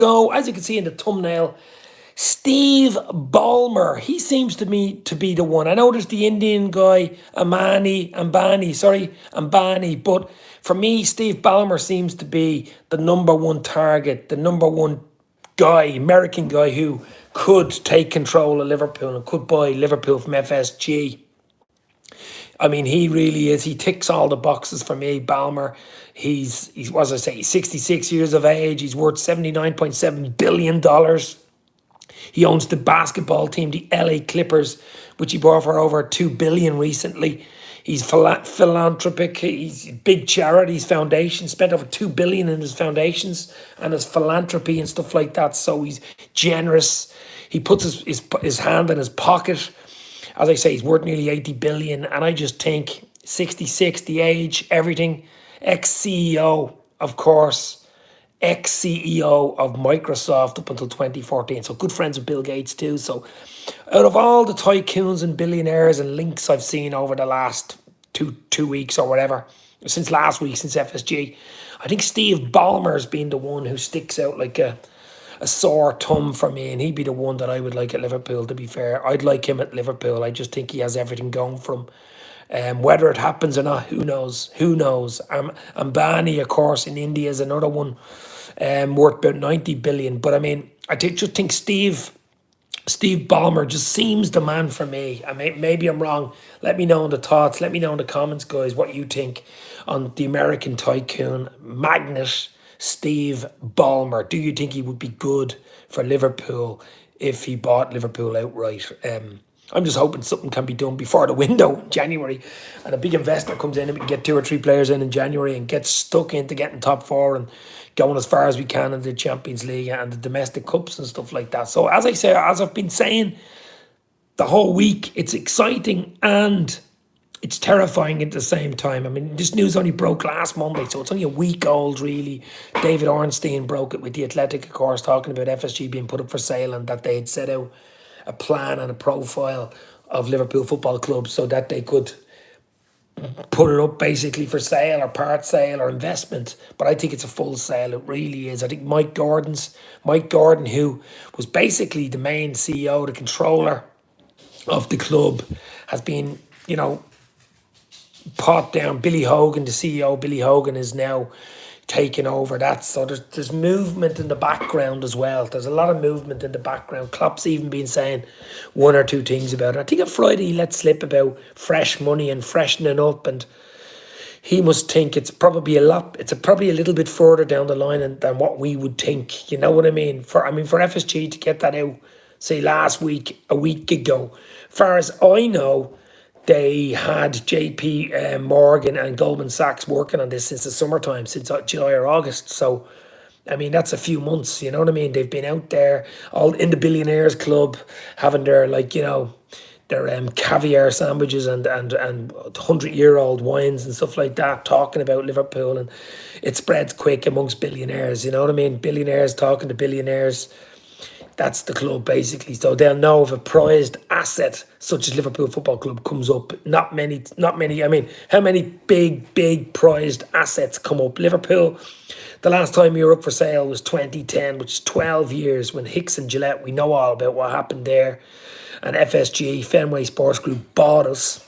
go. As you can see in the thumbnail, Steve Ballmer. He seems to me to be the one. I know there's the Indian guy, Ambani, but for me, Steve Ballmer seems to be the number one target, the number one guy, American guy who could take control of Liverpool and could buy Liverpool from FSG. I mean, he really is. He ticks all the boxes for me, Ballmer. He's what did I say? He's 66 years of age. He's worth $79.7 billion. He owns the basketball team, the LA Clippers, which he bought for over $2 billion recently. He's philanthropic. He's big charities, foundations. Spent over $2 billion in his foundations and his philanthropy and stuff like that. So he's generous. He puts his hand in his pocket. As I say, he's worth nearly 80 billion. And I just think 66, the age, everything. Ex-CEO, of course. Ex-CEO of Microsoft up until 2014. So good friends with Bill Gates too. So out of all the tycoons and billionaires and links I've seen over the last two weeks or whatever, since last week, since FSG, I think Steve Ballmer's been the one who sticks out like a sore thumb for me, and he'd be the one that I would like at Liverpool, to be fair. I'd like him at Liverpool. I just think he has everything going for him. Whether it happens or not, who knows? Who knows? Ambani, of course, in India is another one, worth about 90 billion. But I mean, just think Steve Ballmer just seems the man for me. Maybe I'm wrong. Let me know in the thoughts. Let me know in the comments, guys, what you think on the American tycoon, magnate, Steve Ballmer. Do you think he would be good for Liverpool if he bought Liverpool outright? I'm just hoping something can be done before the window in January and a big investor comes in and we can get 2 or 3 players in January and get stuck into getting top 4 and going as far as we can in the Champions League and the domestic cups and stuff like that. So as I say, as I've been saying the whole week, it's exciting and it's terrifying at the same time. I mean, this news only broke last Monday, so it's only a week old, really. David Ornstein broke it with The Athletic, of course, talking about FSG being put up for sale and that they had set out a plan and a profile of Liverpool Football Club so that they could put it up basically for sale or part sale or investment. But I think it's a full sale. It really is. I think Mike Gordon, who was basically the main CEO, the controller of the club, has been, pot down. Billy Hogan, the CEO, Billy Hogan, is now taking over that. So there's movement in the background as well. There's a lot of movement in the background. Klopp's even been saying 1 or 2 things about it. I think on Friday he let slip about fresh money and freshening up, and he must think it's probably a little bit further down the line than what we would think. You know what I mean? For FSG to get that out, say last week, a week ago, far as I know, they had JP Morgan and Goldman Sachs working on this since the summertime, since July or August. So, I mean, that's a few months, you know what I mean? They've been out there, all in the Billionaires Club, having their, their caviar sandwiches and 100-year-old wines and stuff like that, talking about Liverpool. And it spreads quick amongst billionaires, you know what I mean? Billionaires talking to billionaires. That's the club, basically. So they'll know if a prized asset such as Liverpool Football Club comes up. Not many. I mean, how many big prized assets come up? Liverpool, the last time we were up for sale was 2010, which is 12 years, when Hicks and Gillette, we know all about what happened there. And FSG, Fenway Sports Group, bought us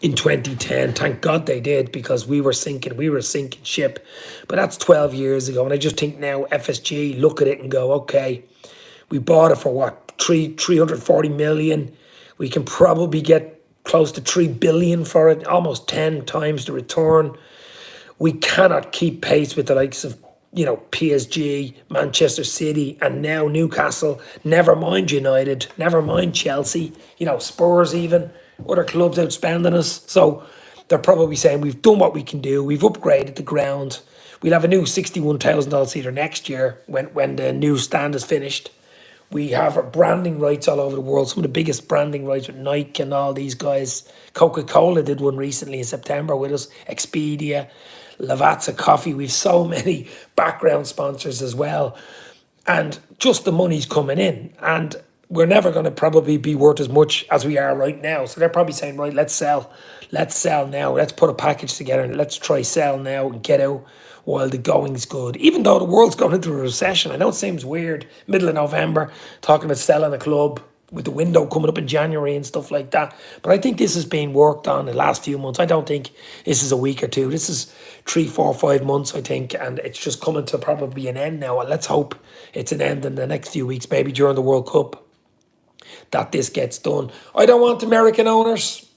in 2010. Thank God they did, because we were sinking ship. But that's 12 years ago. And I just think now FSG look at it and go, okay, we bought it for what, 340 million. We can probably get close to 3 billion for it, almost 10 times the return. We cannot keep pace with the likes of, PSG, Manchester City, and now Newcastle. Never mind United, never mind Chelsea, Spurs even, other clubs outspending us. So they're probably saying, we've done what we can do. We've upgraded the ground. We'll have a new $61,000 seater next year when the new stand is finished. We have branding rights all over the world, some of the biggest branding rights with Nike and all these guys. Coca-Cola did one recently in September with us, Expedia, Lavazza Coffee. We've so many background sponsors as well. And just the money's coming in. And we're never going to probably be worth as much as we are right now. So they're probably saying, right, let's sell now. Let's put a package together and let's try sell now and get out while the going's good. Even though the world's going into a recession, I know it seems weird, middle of November, talking about selling a club with the window coming up in January and stuff like that. But I think this has been worked on in the last few months. I don't think this is a week or two. This is 3, 4, 5 months, I think, and it's just coming to probably an end now. And let's hope it's an end in the next few weeks, maybe during the World Cup, that this gets done. I don't want American owners.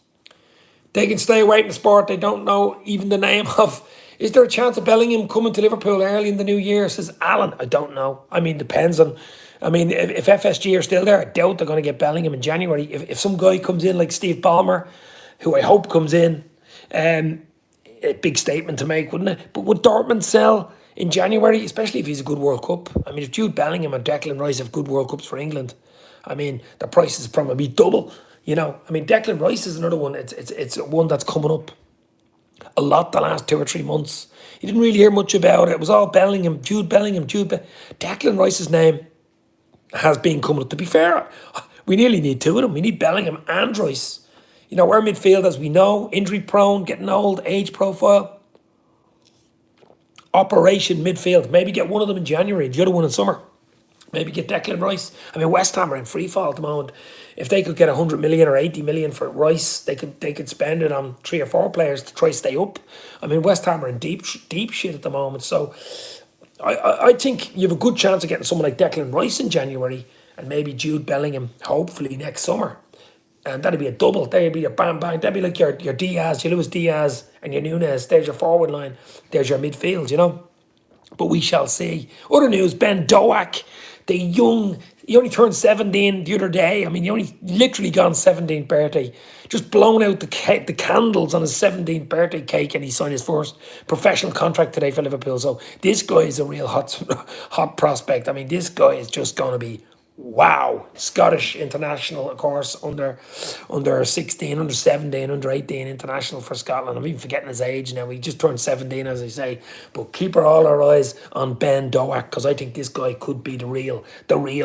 They can stay away from the sport. They don't know even the name of. Is there a chance of Bellingham coming to Liverpool early in the new year? Says Alan. I don't know. I mean, depends on. I mean, if FSG are still there, I doubt they're going to get Bellingham in January. If some guy comes in like Steve Ballmer, who I hope comes in, a big statement to make, wouldn't it? But would Dortmund sell in January, especially if he's a good World Cup? I mean, if Jude Bellingham and Declan Rice have good World Cups for England, I mean, the price is probably double. You know, I mean, Declan Rice is another one. It's one that's coming up a lot the last 2 or 3 months. You didn't really hear much about it. It was all Bellingham, Declan Rice's name has been coming up. To be fair, we nearly need two of them. We need Bellingham and Rice. You know, our midfield, as we know, injury prone, getting old, age profile. Operation midfield. Maybe get one of them in January, the other one in summer. Maybe get Declan Rice. I mean, West Ham are in free fall at the moment. If they could get 100 million or 80 million for Rice, they could spend it on 3 or 4 players to try to stay up. I mean, West Ham are in deep shit at the moment. So I think you have a good chance of getting someone like Declan Rice in January and maybe Jude Bellingham, hopefully next summer. And that'd be a double. That'd be a bang bang. That'd be like your Diaz, your Luis Diaz and your Nunes. There's your forward line. There's your midfield, you know. But we shall see. Other news, Ben Doak, the young, he only turned 17 the other day. I mean, he only literally gone 17th birthday. Just blown out the candles on his 17th birthday cake, and he signed his first professional contract today for Liverpool. So this guy is a real hot prospect. I mean, this guy is just going to be wow. Scottish international, of course, under 16, under 17, under 18 international for Scotland. I'm even forgetting his age now. He just turned 17, as I say. But keep all our eyes on Ben Doak, because I think this guy could be the real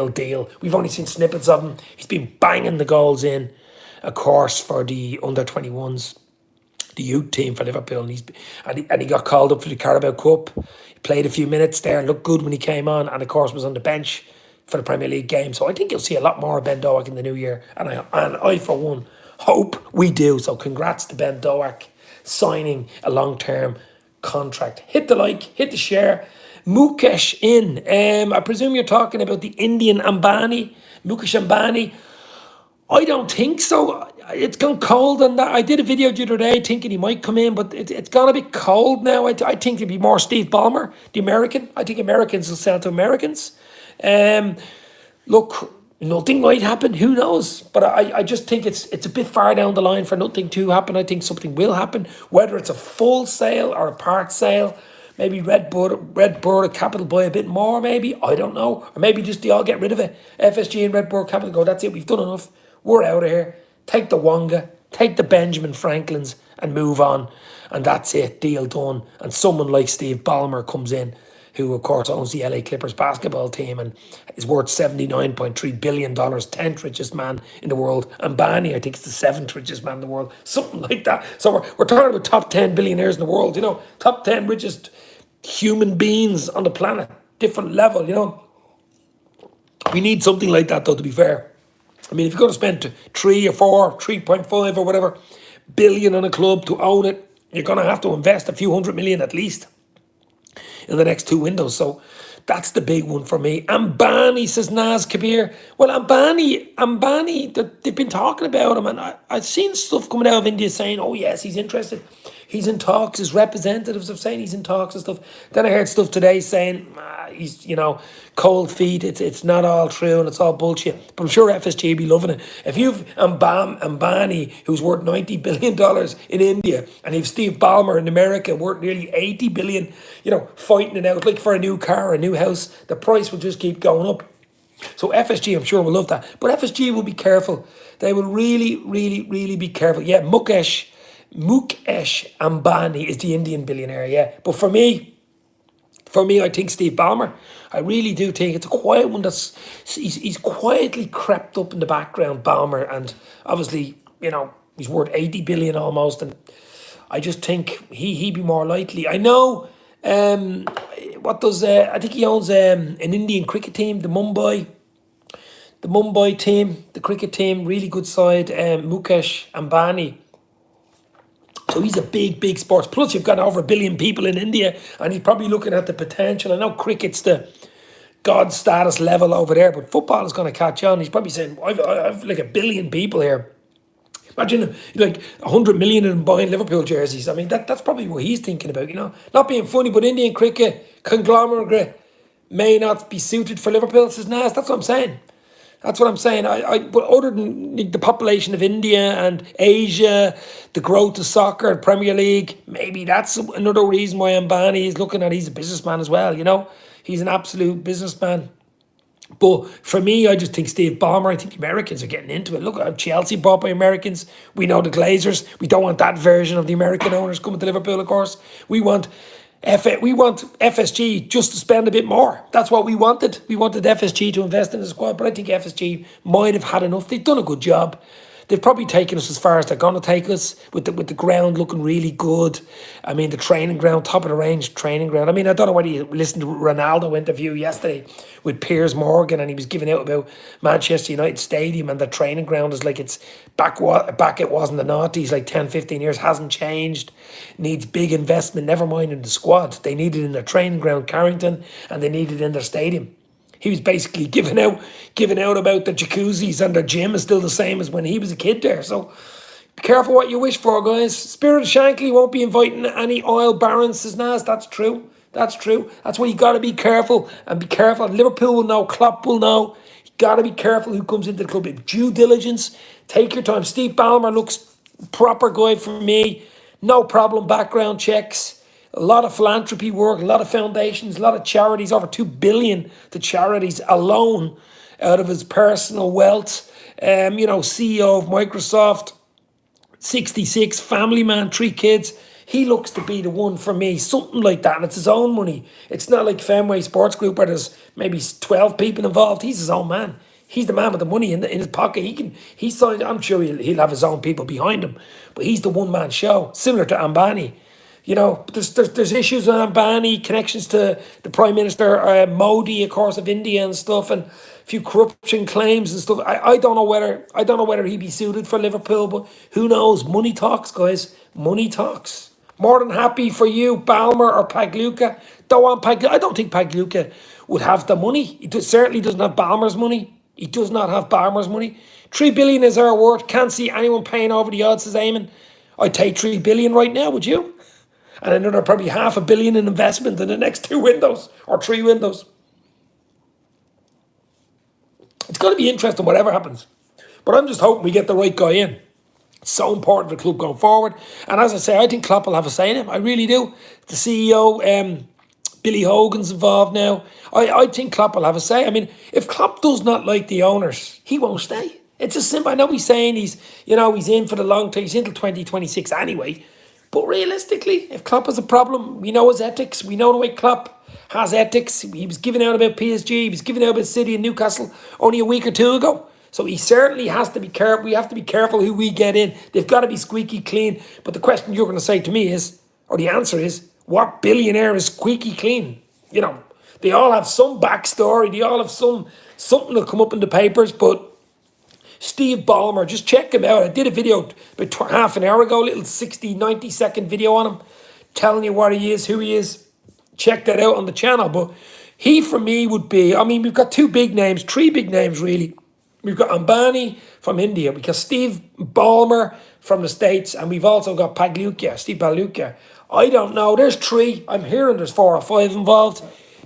deal. We've only seen snippets of him. He's been banging the goals in, of course, for the under 21s, the youth team for Liverpool, and he got called up for the Carabao Cup. He played a few minutes there, looked good when he came on, and of course was on the bench for the Premier League game. So I think you'll see a lot more of Ben Doak in the new year. And I for one, hope we do. So congrats to Ben Doak signing a long-term contract. Hit the like, hit the share. Mukesh in. I presume you're talking about the Indian Ambani, Mukesh Ambani. I don't think so. It's gone cold on that. I did a video the other day thinking he might come in, but it's gone a bit cold now. I think it'd be more Steve Ballmer, the American. I think Americans will sell to Americans. Look, nothing might happen. Who knows? But I just think it's a bit far down the line for nothing to happen. I think something will happen, whether it's a full sale or a part sale. Maybe Red Bird Capital buy a bit more. Maybe, I don't know, or maybe just they all get rid of it. FSG and Red Bird Capital go, that's it. We've done enough. We're out of here. Take the Wonga, take the Benjamin Franklins, and move on. And that's it. Deal done. And someone like Steve Ballmer comes in, who, of course, owns the LA Clippers basketball team and is worth $79.3 billion, 10th richest man in the world. And Ambani, I think, is the 7th richest man in the world, something like that. So we're talking about top 10 billionaires in the world, you know, top 10 richest human beings on the planet, different level, you know. We need something like that, though, to be fair. I mean, if you're going to spend 3 or 4, 3.5 or whatever billion on a club to own it, you're going to have to invest a few $100 million at least in the next 2 windows. So that's the big one for me. Ambani, says Naz Kabir. Well, Ambani, they've been talking about him, and I've seen stuff coming out of India saying, oh yes, he's interested. He's in talks. His representatives are saying he's in talks and stuff. Then I heard stuff today saying he's, you know, cold feet. It's not all true and it's all bullshit. But I'm sure FSG will be loving it. If you've Ambani, who's worth $90 billion in India, and you've Steve Ballmer in America worth nearly $80 billion, you know, fighting it out like for a new car, a new house, the price will just keep going up. So FSG, I'm sure, will love that. But FSG will be careful. They will really, really, really be careful. Yeah, Mukesh Ambani is the Indian billionaire, yeah. But for me, I think Steve Ballmer. I really do think it's a quiet one he's quietly crept up in the background, Ballmer, and obviously, you know, he's worth 80 billion almost, and I just think he'd be more likely. I know Um, what does I think he owns an Indian cricket team, the Mumbai team, the cricket team, really good side. Mukesh Ambani. So he's a big sports. Plus, you've got over 1 billion people in India, and he's probably looking at the potential. I know cricket's the god status level over there, but football is going to catch on. He's probably saying, I've like 1 billion people here. Imagine like 100 million of them buying Liverpool jerseys. I mean, that's probably what he's thinking about, you know. Not being funny, but Indian cricket conglomerate may not be suited for Liverpool. Says Nas, that's what I'm saying. That's what I'm saying. But other than the population of India and Asia, the growth of soccer, Premier League, maybe that's another reason why Ambani is looking at. He's a businessman as well, you know. He's an absolute businessman. But for me, I just think Steve Ballmer, I think the Americans are getting into it. Look at Chelsea bought by Americans. We know the Glazers. We don't want that version of the American owners coming to Liverpool, of course. We want FSG just to spend a bit more. That's what we wanted. We wanted FSG to invest in the squad, but I think FSG might have had enough. They've done a good job. They've probably taken us as far as they're going to take us, with the ground looking really good. I mean, the training ground, top of the range training ground. I mean, I don't know whether you listened to Ronaldo interview yesterday with Piers Morgan, and he was giving out about Manchester United Stadium, and the training ground is like it's back it was in the noughties, like 10, 15 years, hasn't changed, needs big investment, never mind in the squad. They need it in their training ground, Carrington, and they need it in their stadium. He was basically giving out about the jacuzzis, and the gym is still the same as when he was a kid there. So be careful what you wish for, guys. Spirit of Shankly won't be inviting any oil barons, says Nas. That's true. That's true. That's why you got to be careful, and be careful. Liverpool will know, Klopp will know. You got to be careful who comes into the club. Due diligence. Take your time. Steve Ballmer looks proper guy for me. No problem. Background checks. A lot of philanthropy work, a lot of foundations, a lot of charities, over 2 billion to charities alone out of his personal wealth. CEO of Microsoft, 66, family man, 3 kids. He looks to be the one for me, something like that, and it's his own money. It's not like Fenway Sports Group where there's maybe 12 people involved. He's his own man. He's the man with the money in his pocket. I'm sure he'll have his own people behind him, but he's the one-man show, similar to Ambani. You know, there's issues on Ambani, connections to the Prime Minister Modi, of course, of India and stuff, and a few corruption claims and stuff. I don't know whether he'd be suited for Liverpool, but who knows? Money talks, guys. Money talks. More than happy for you, Ballmer or Pagluka. Don't want Pagluka. I don't think Pagluka would have the money. Certainly doesn't have Ballmer's money. He does not have Ballmer's money. 3 billion is our worth. Can't see anyone paying over the odds, says Eamon. I'd take 3 billion right now, would you? And another probably 500 million in investment in the next 2 windows or 3 windows. It's going to be interesting whatever happens. But I'm just hoping we get the right guy in. It's so important for the club going forward. And as I say, I think Klopp will have a say in it. I really do. The CEO, Billy Hogan's involved now. I think Klopp will have a say. I mean, if Klopp does not like the owners, he won't stay. It's as simple. I know he's saying he's in for the long term. He's in till 2026 anyway. But realistically, if Klopp has a problem, we know his ethics. We know the way Klopp has ethics. He was giving out about PSG. He was giving out about City and Newcastle only a week or 2 ago. So he certainly has to be careful. We have to be careful who we get in. They've got to be squeaky clean. But the question you're going to say to me is, or the answer is, what billionaire is squeaky clean? You know, they all have some backstory. They all have something that'll come up in the papers. But Steve Ballmer, just check him out. I did a video about half an hour ago, a little 60, 90-second video on him, telling you what he is, who he is. Check that out on the channel. But he, for me, would be, I mean, we've got 3 big names, really. We've got Ambani from India. We've got Steve Ballmer from the States. And we've also got Steve Pagluka. I don't know. There's 3. I'm hearing there's 4 or 5 involved.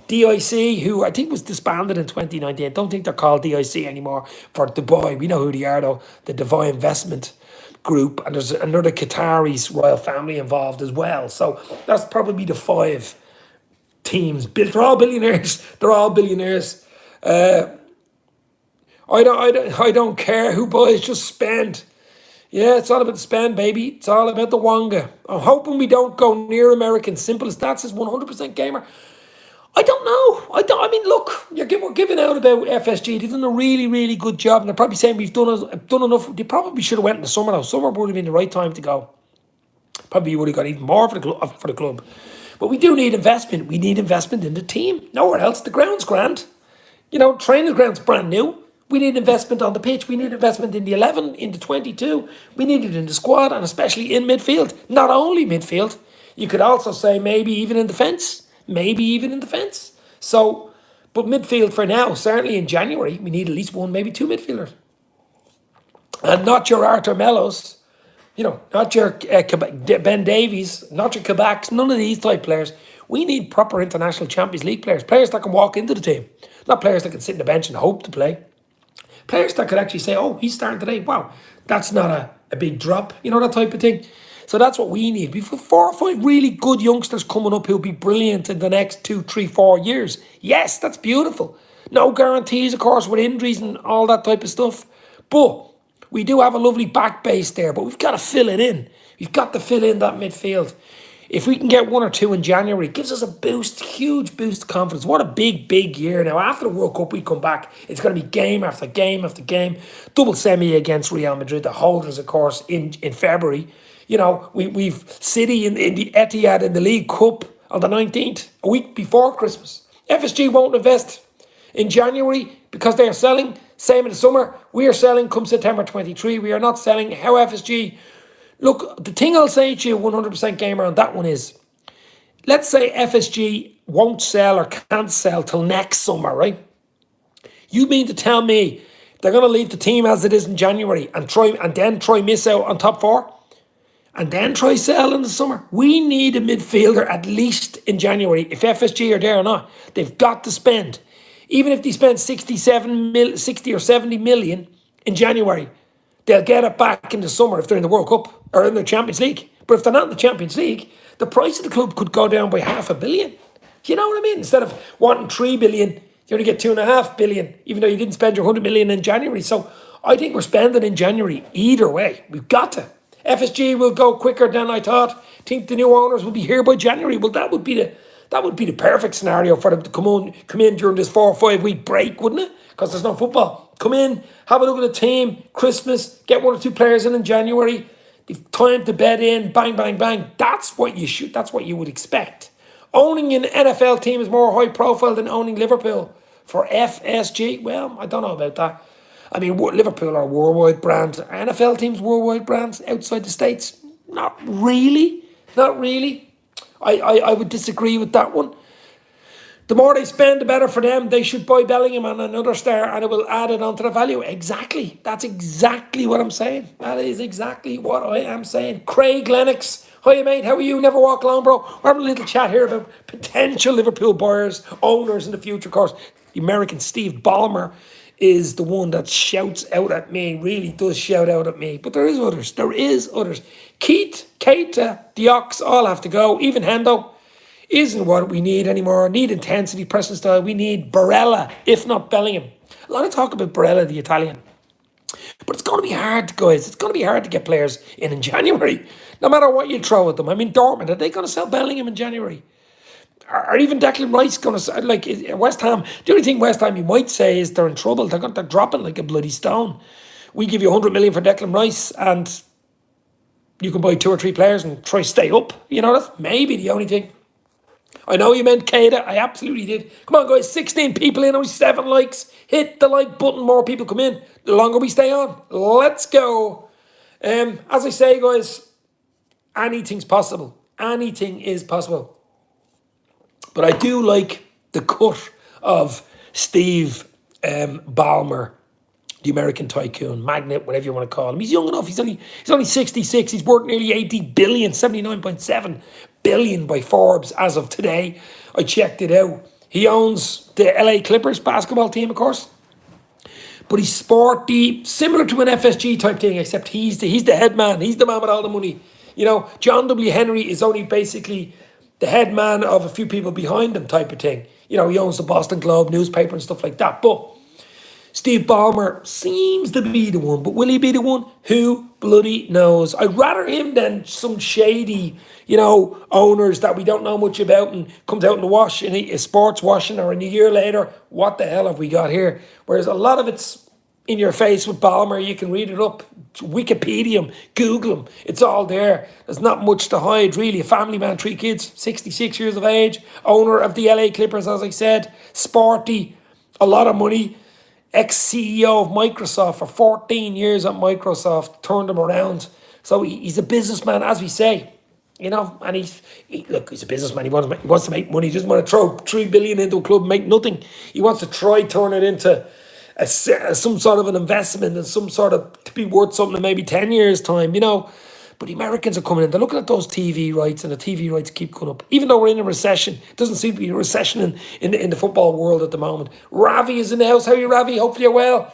DIC, who I think was disbanded in 2019. I don't think they're called DIC anymore for Dubai. We know who they are, though. The Dubai Investment Group. And there's another Qataris royal family involved as well. So that's probably the 5 teams. They're all billionaires. I don't care who buys, just spend. Yeah, it's all about the spend, baby. It's all about the wonga. I'm hoping we don't go near American. Simple as that, says 100% gamer. I don't know. I mean, look, we're giving out about FSG. They've done a really, really good job. And they're probably saying we've done enough. They probably should have went in the summer, though. Summer would have been the right time to go. Probably would have got even more for the club. But we do need investment. We need investment in the team. Nowhere else. The ground's grand. Training ground's brand new. We need investment on the pitch. We need investment in the 11, in the 22. We need it in the squad, and especially in midfield. Not only midfield. You could also say maybe even in defence. Maybe even in defence. So, but midfield for now, certainly in January, we need at least one, maybe two midfielders. And not your Arthur Mellos, not your Ben Davies, not your Kabaks, none of these type players. We need proper international Champions League players. Players that can walk into the team. Not players that can sit on the bench and hope to play. Players that could actually say, oh, he's starting today. Wow, that's not a big drop. That type of thing. So that's what we need. We've got 4 or 5 really good youngsters coming up who'll be brilliant in the next 2, 3, 4 years. Yes, that's beautiful. No guarantees, of course, with injuries and all that type of stuff. But we do have a lovely back base there, but we've got to fill it in. We've got to fill in that midfield. If we can get 1 or 2 in January, it gives us a boost, huge boost of confidence. What a big, big year. Now, after the World Cup, we come back. It's going to be game after game after game. Double semi against Real Madrid, the holders, of course, in February. We've City in the Etihad in the League Cup on the 19th, a week before Christmas. FSG won't invest in January because they are selling. Same in the summer. We are selling come September 23. We are not selling. How FSG... Look, the thing I'll say to you, 100% gamer on that one is, let's say FSG won't sell or can't sell till next summer, right? You mean to tell me they're going to leave the team as it is in January and then try miss out on top 4? And then try sell in the summer? We need a midfielder at least in January. If FSG are there or not, they've got to spend. Even if they spend 60 or 70 million in January, they'll get it back in the summer if they're in the World Cup or in the Champions League. But if they're not in the Champions League, the price of the club could go down by $500 million. Do you know what I mean? Instead of wanting 3 billion, you only get 2.5 billion, even though you didn't spend your 100 million in January. So I think we're spending in January either way. We've got to. FSG will go quicker than I thought. I think the new owners will be here by January. Well, that would be the perfect scenario for them to come in during this 4 or 5 week break, wouldn't it? Because there's no football. Come in, have a look at the team, Christmas, get 1 or 2 players in January. They've time to bed in, bang, bang, bang. That's what you would expect. Owning an NFL team is more high profile than owning Liverpool. For FSG, well, I don't know about that. I mean, Liverpool are a worldwide brand. NFL teams worldwide brands outside the States? Not really. Not really. I would disagree with that one. The more they spend, the better for them. They should buy Bellingham and another star, and it will add it onto the value. Exactly. That's exactly what I'm saying. That is exactly what I am saying. Craig Lennox. Hiya, mate. How are you? Never walk alone, bro. We're having a little chat here about potential Liverpool buyers, owners in the future. Of course, the American Steve Ballmer is the one that shouts out at me, really does shout out at me. But there is others. There is others. Keita, the Ox, all have to go. Even Hendo isn't what we need anymore. Need intensity, pressing style. We need Barella, if not Bellingham. A lot of talk about Barella, the Italian. But it's going to be hard, guys. It's going to be hard to get players in January. No matter what you throw at them. I mean, Dortmund, are they going to sell Bellingham in January? Are even Declan Rice going to... Like, West Ham... The only thing West Ham you might say is they're in trouble. They're dropping like a bloody stone. We give you 100 million for Declan Rice and you can buy 2 or 3 players and try stay up. That's maybe the only thing. I know you meant Keita. I absolutely did. Come on, guys. 16 people in. Only 7 likes. Hit the like button. More people come in. The longer we stay on. Let's go. As I say, guys, anything's possible. Anything is possible. But I do like the cut of Steve Ballmer, the American tycoon, magnate, whatever you want to call him. He's young enough. He's only 66. He's worth nearly 80 billion, 79.7 billion by Forbes as of today. I checked it out. He owns the LA Clippers basketball team, of course. But he's sporty, similar to an FSG type thing, except he's the head man. He's the man with all the money. John W. Henry is only basically the head man of a few people behind him type of thing. He owns the Boston Globe newspaper and stuff like that. But Steve Ballmer seems to be the one. But will he be the one? Who bloody knows? I'd rather him than some shady, owners that we don't know much about and comes out in the wash, in a sports washing, or in a year later, what the hell have we got here? Whereas a lot of it's in your face with Ballmer. You can read it up. Wikipedia him, Google him. It's all there. There's not much to hide, really. A family man, 3 kids, 66 years of age, owner of the LA Clippers, as I said, sporty, a lot of money, ex-CEO of Microsoft for 14 years at Microsoft, turned him around. So he's a businessman, as we say. You know, and look, he's a businessman. He wants to make money. He doesn't want to throw 3 billion into a club and make nothing. He wants to turn it into some sort of an investment and some sort of to be worth something in maybe 10 years' time, you know. But the Americans are coming in. They're looking at those TV rights, and the TV rights keep going up. Even though we're in a recession, it doesn't seem to be a recession in the football world at the moment. Ravi is in the house. How are you, Ravi? Hopefully you're well.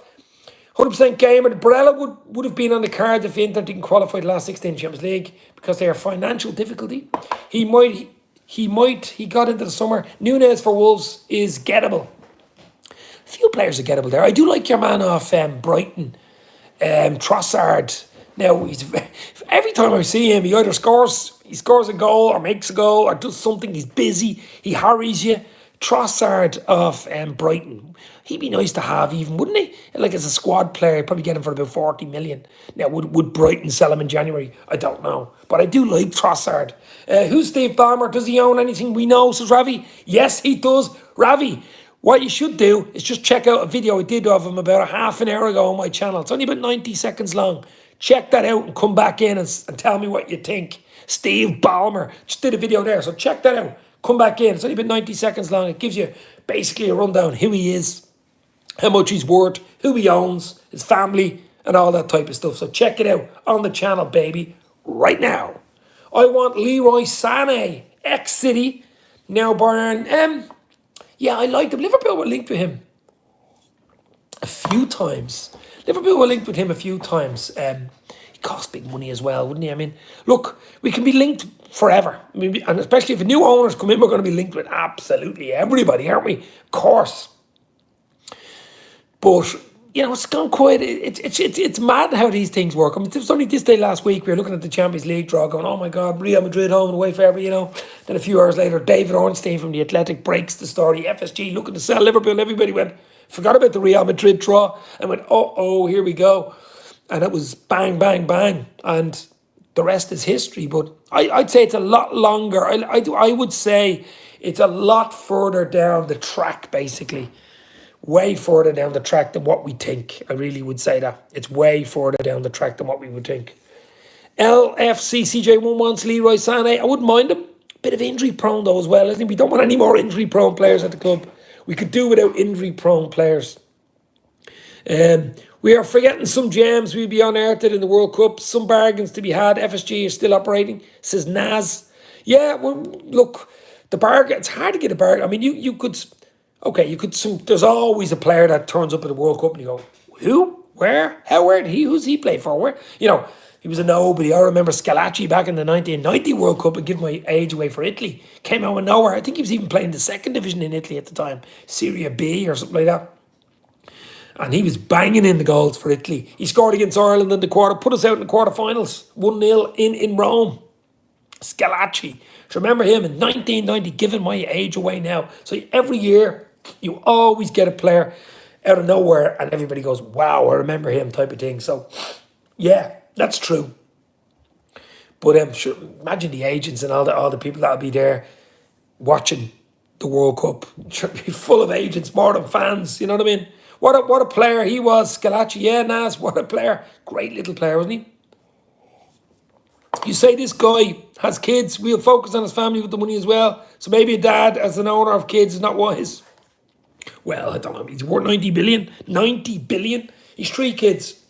100% gamer. Barella would have been on the card if Inter didn't qualify the last 16 Champions League because they are financial difficulty. He got into the summer. Nunez for Wolves is gettable. A few players are gettable there. I do like your man off Brighton, Trossard. Now, every time I see him, he either scores a goal or makes a goal or does something. He's busy. He hurries you. Trossard of Brighton. He'd be nice to have even, wouldn't he? Like as a squad player, I'd probably get him for about 40 million. Now, would Brighton sell him in January? I don't know. But I do like Trossard. Who's Steve Ballmer? Does he own anything we know, says Ravi? Yes, he does. Ravi, what you should do is just check out a video I did of him about a half an hour ago on my channel. It's only about 90 seconds long. Check that out and come back in and tell me what you think. Steve Ballmer just did a video there, so check that out. Come back in. It's only been 90 seconds long. It gives you basically a rundown who he is, how much he's worth, who he owns, his family, and all that type of stuff. So check it out on the channel, baby, right now. I want Leroy Sané, ex-City, now Bayern. Yeah, I liked him. Liverpool were linked with him a few times. He cost big money as well, wouldn't he? I mean, look, we can be linked forever. I mean, and especially if new owners come in, we're going to be linked with absolutely everybody, aren't we? Of course. But, you know, it's gone quiet. It's mad how these things work. I mean, it was only this day last week, we were looking at the Champions League draw going, oh my God, Real Madrid home and away forever, you know. Then a few hours later, David Ornstein from The Athletic breaks the story. FSG looking to sell Liverpool. Everybody forgot about the Real Madrid draw and went, here we go. And it was bang, bang, bang. And the rest is history. But I'd say it's a lot longer. I would say it's a lot further down the track, basically. Way further down the track than what we think. I really would say that. It's way further down the track than what we would think. LFC CJ1 wants Leroy Sané. I wouldn't mind him. Bit of injury prone though as well, isn't he? We don't want any more injury prone players at the club. We could do without injury prone players. We are forgetting some gems we'll be unearthed in the World Cup. Some bargains to be had. FSG is still operating, says Naz. Yeah, well, look, the bargain, it's hard to get a bargain. I mean, you could, there's always a player that turns up at the World Cup and you go, who? Where? How? Where? Who's he play for? Where? You know, he was a nobody. I remember Scalacci back in the 1990 World Cup and give my age away for Italy. Came out of nowhere. I think he was even playing the second division in Italy at the time, Serie B or something like that. And he was banging in the goals for Italy. He scored against Ireland in the quarter, put us out in the quarterfinals, 1-0 in Rome. Scalacci. So remember him in 1990, giving my age away now. So every year, you always get a player out of nowhere and everybody goes, wow, I remember him type of thing. So, yeah, that's true. But sure, imagine the agents and all the people that'll be there watching the World Cup. Should be full of agents, more than fans, you know what I mean? What a player he was, Scalacci. Yeah, Naz, what a player. Great little player, wasn't he? You say this guy has kids, we'll focus on his family with the money as well. So maybe a dad as an owner of kids is not wise. Well, I don't know. He's worth 90 billion. 90 billion. He's 3 kids.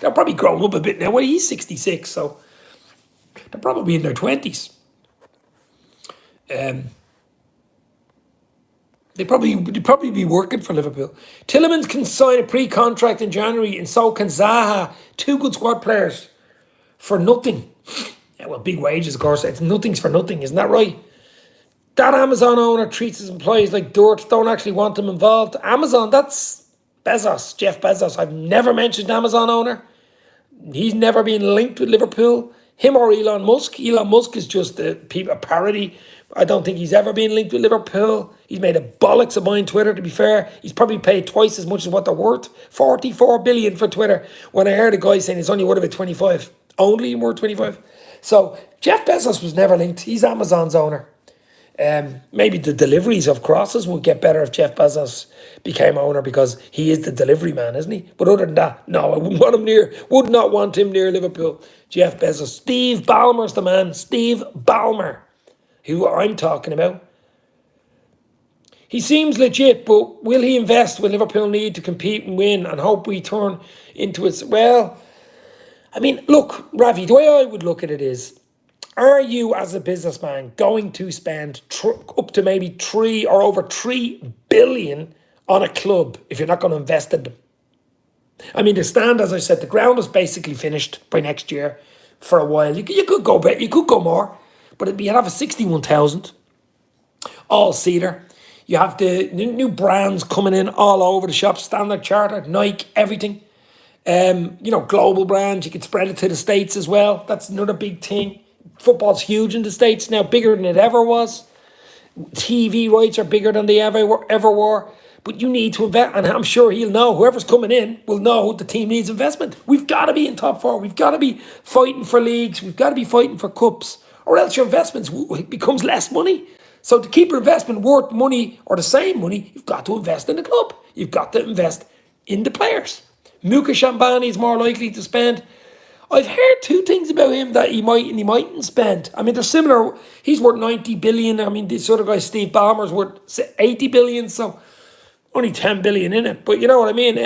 They're probably grown up a bit now. Well, he's 66, so they're probably in their 20s. They'd probably be working for Liverpool. Tielemans can sign a pre-contract in January, and so can Zaha. 2 good squad players for nothing. Yeah, well, big wages, of course. It's nothing's for nothing, isn't that right? That Amazon owner treats his employees like dirt, don't actually want them involved. Amazon, that's Bezos, Jeff Bezos. I've never mentioned Amazon owner. He's never been linked with Liverpool. Him or Elon Musk. Elon Musk is just a parody I don't think he's ever been linked with Liverpool. He's made a bollocks of buying Twitter, to be fair. He's probably paid twice as much as what they're worth. 44 billion for Twitter. When I heard a guy saying it's only worth about 25. Only worth 25. So Jeff Bezos was never linked. He's Amazon's owner. Maybe the deliveries of crosses would get better if Jeff Bezos became owner, because he is the delivery man, isn't he? But other than that, no, I wouldn't want him near, would not want him near Liverpool. Jeff Bezos. Steve Ballmer's the man. Steve Ballmer, who I'm talking about. He seems legit, but will he invest when Liverpool need to compete and win and hope we turn into its... Well, I mean, look, Ravi, the way I would look at it is, are you, as a businessman, going to spend up to maybe 3 or over 3 billion on a club if you're not going to invest in them? I mean, the stand, as I said, the ground is basically finished by next year for a while. You could go better, you could go more, but you'd have a 61,000 all cedar. You have the new brands coming in all over the shop: Standard Chartered, Nike, everything. Global brands. You could spread it to the States as well. That's another big thing. Football's huge in the States now, bigger than it ever was. TV rights are bigger than they ever were. But you need to invest, and I'm sure he'll know, whoever's coming in will know the team needs investment. We've got to be in top four. We've got to be fighting for leagues. We've got to be fighting for cups, or else your investments becomes less money. So to keep your investment worth money or the same money, you've got to invest in the club. You've got to invest in the players. Mukesh Ambani is more likely to spend. I've heard two things about him that he might and he mightn't spend. I mean, they're similar. He's worth 90 billion. I mean, this other guy, Steve Ballmer's worth 80 billion, so only 10 billion in it. But you know what I mean?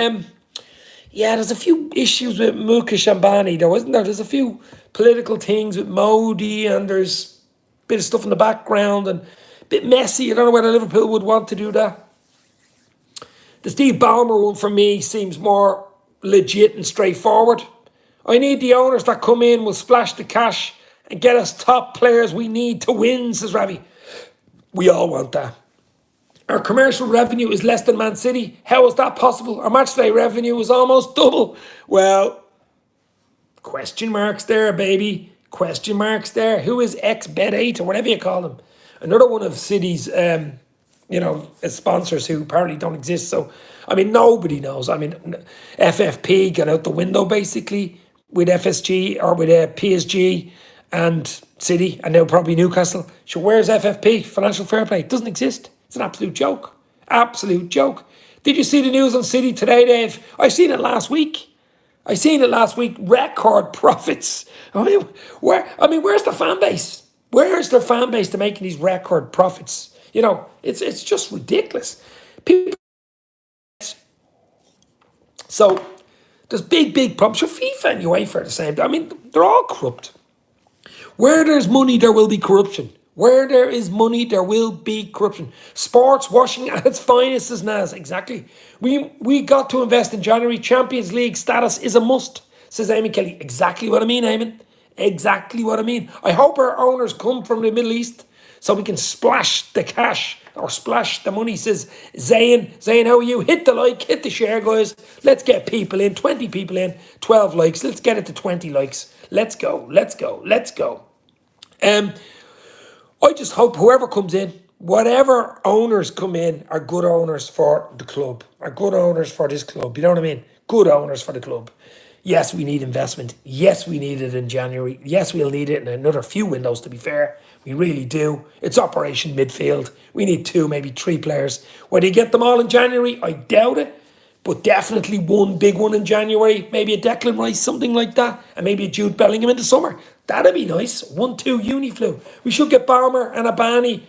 Yeah, there's a few issues with Mukesh Ambani, though, isn't there? There's a few political things with Modi, and there's a bit of stuff in the background and a bit messy. I don't know whether Liverpool would want to do that. The Steve Ballmer one, for me, seems more legit and straightforward. I need the owners that come in, will splash the cash and get us top players we need to win, says Ravi. We all want that. Our commercial revenue is less than Man City. How is that possible? Our matchday revenue is almost double. Well, question marks there, baby. Question marks there. Who is ex-Bet8 or whatever you call them? Another one of City's, sponsors who apparently don't exist. So, I mean, nobody knows. I mean, FFP got out the window, basically, with FSG or with PSG and City, and now probably Newcastle. So where's FFP? Financial fair play. It doesn't exist. It's an absolute joke. Absolute joke. Did you see the news on City today, Dave? I seen it last week. Record profits. Where's the fan base? Where's the fan base to making these record profits? You know, it's just ridiculous. People. So there's big problems. Sure, FIFA and UEFA are the same. I mean, they're all corrupt. Where there's money, there will be corruption. Where there is money, there will be corruption. Sports washing at its finest, says Naz. Exactly. We got to invest in January. Champions League status is a must, says Amy Kelly. Exactly what I mean, Eamon. Exactly what I mean. I hope our owners come from the Middle East so we can splash the cash or splash the money, says Zayn. Zayn, how are you? Hit the like, hit the share, guys. Let's get people in. 20 people in. 12 likes. Let's get it to 20 likes. Let's go. I just hope whoever comes in, whatever owners come in, are good owners for the club, are good owners for this club. You know what I mean? Good owners for the club. Yes, we need investment. Yes, we need it in January. Yes, we'll need it in another few windows, to be fair. We really do. It's Operation Midfield. We need 2, maybe 3 players. Whether you get them all in January, I doubt it. But definitely one big one in January. Maybe a Declan Rice, something like that. And maybe a Jude Bellingham in the summer. That'd be nice. 1-2 Uniflu. We should get Ballmer and Abani.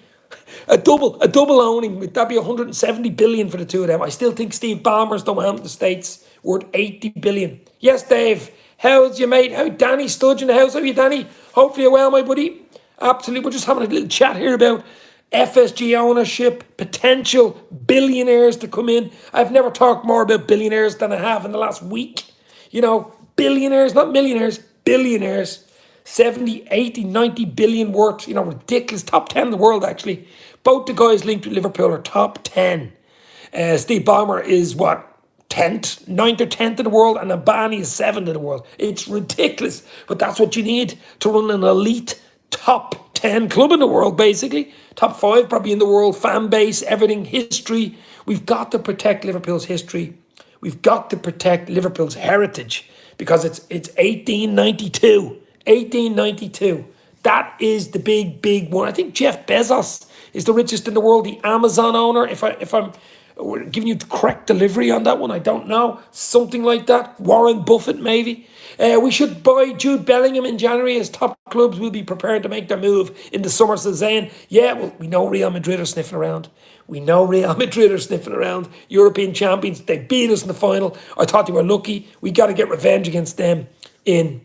A double owning. That'd be 170 billion for the two of them. I still think Steve Ballmer's the one in the States, worth 80 billion. Yes, Dave. How's your mate? How Danny Studge in the house? How are you, Danny? Hopefully you're well, my buddy. Absolutely. We're just having a little chat here about FSG ownership, potential billionaires to come in. I've never talked more about billionaires than I have in the last week. You know, billionaires, not millionaires, billionaires. 70, 80, 90 billion worth, you know, ridiculous. Top 10 in the world, actually. Both the guys linked with Liverpool are top 10. Steve Ballmer is what? 10th, 9th or 10th in the world, and Abani is 7th in the world. It's ridiculous, but that's what you need to run an elite top 10 club in the world, basically. Top 5 probably in the world, fan base, everything, history. We've got to protect Liverpool's history. We've got to protect Liverpool's heritage because it's 1892. 1892. That is the big one. I think Jeff Bezos is the richest in the world, the Amazon owner. If I'm giving you the correct delivery on that one, I don't know. Something like that. Warren Buffett, maybe. We should buy Jude Bellingham in January as top clubs will be prepared to make their move in the summer. So saying, yeah, well, we know Real Madrid are sniffing around. We know Real Madrid are sniffing around. European champions, they beat us in the final. I thought they were lucky. We got to get revenge against them in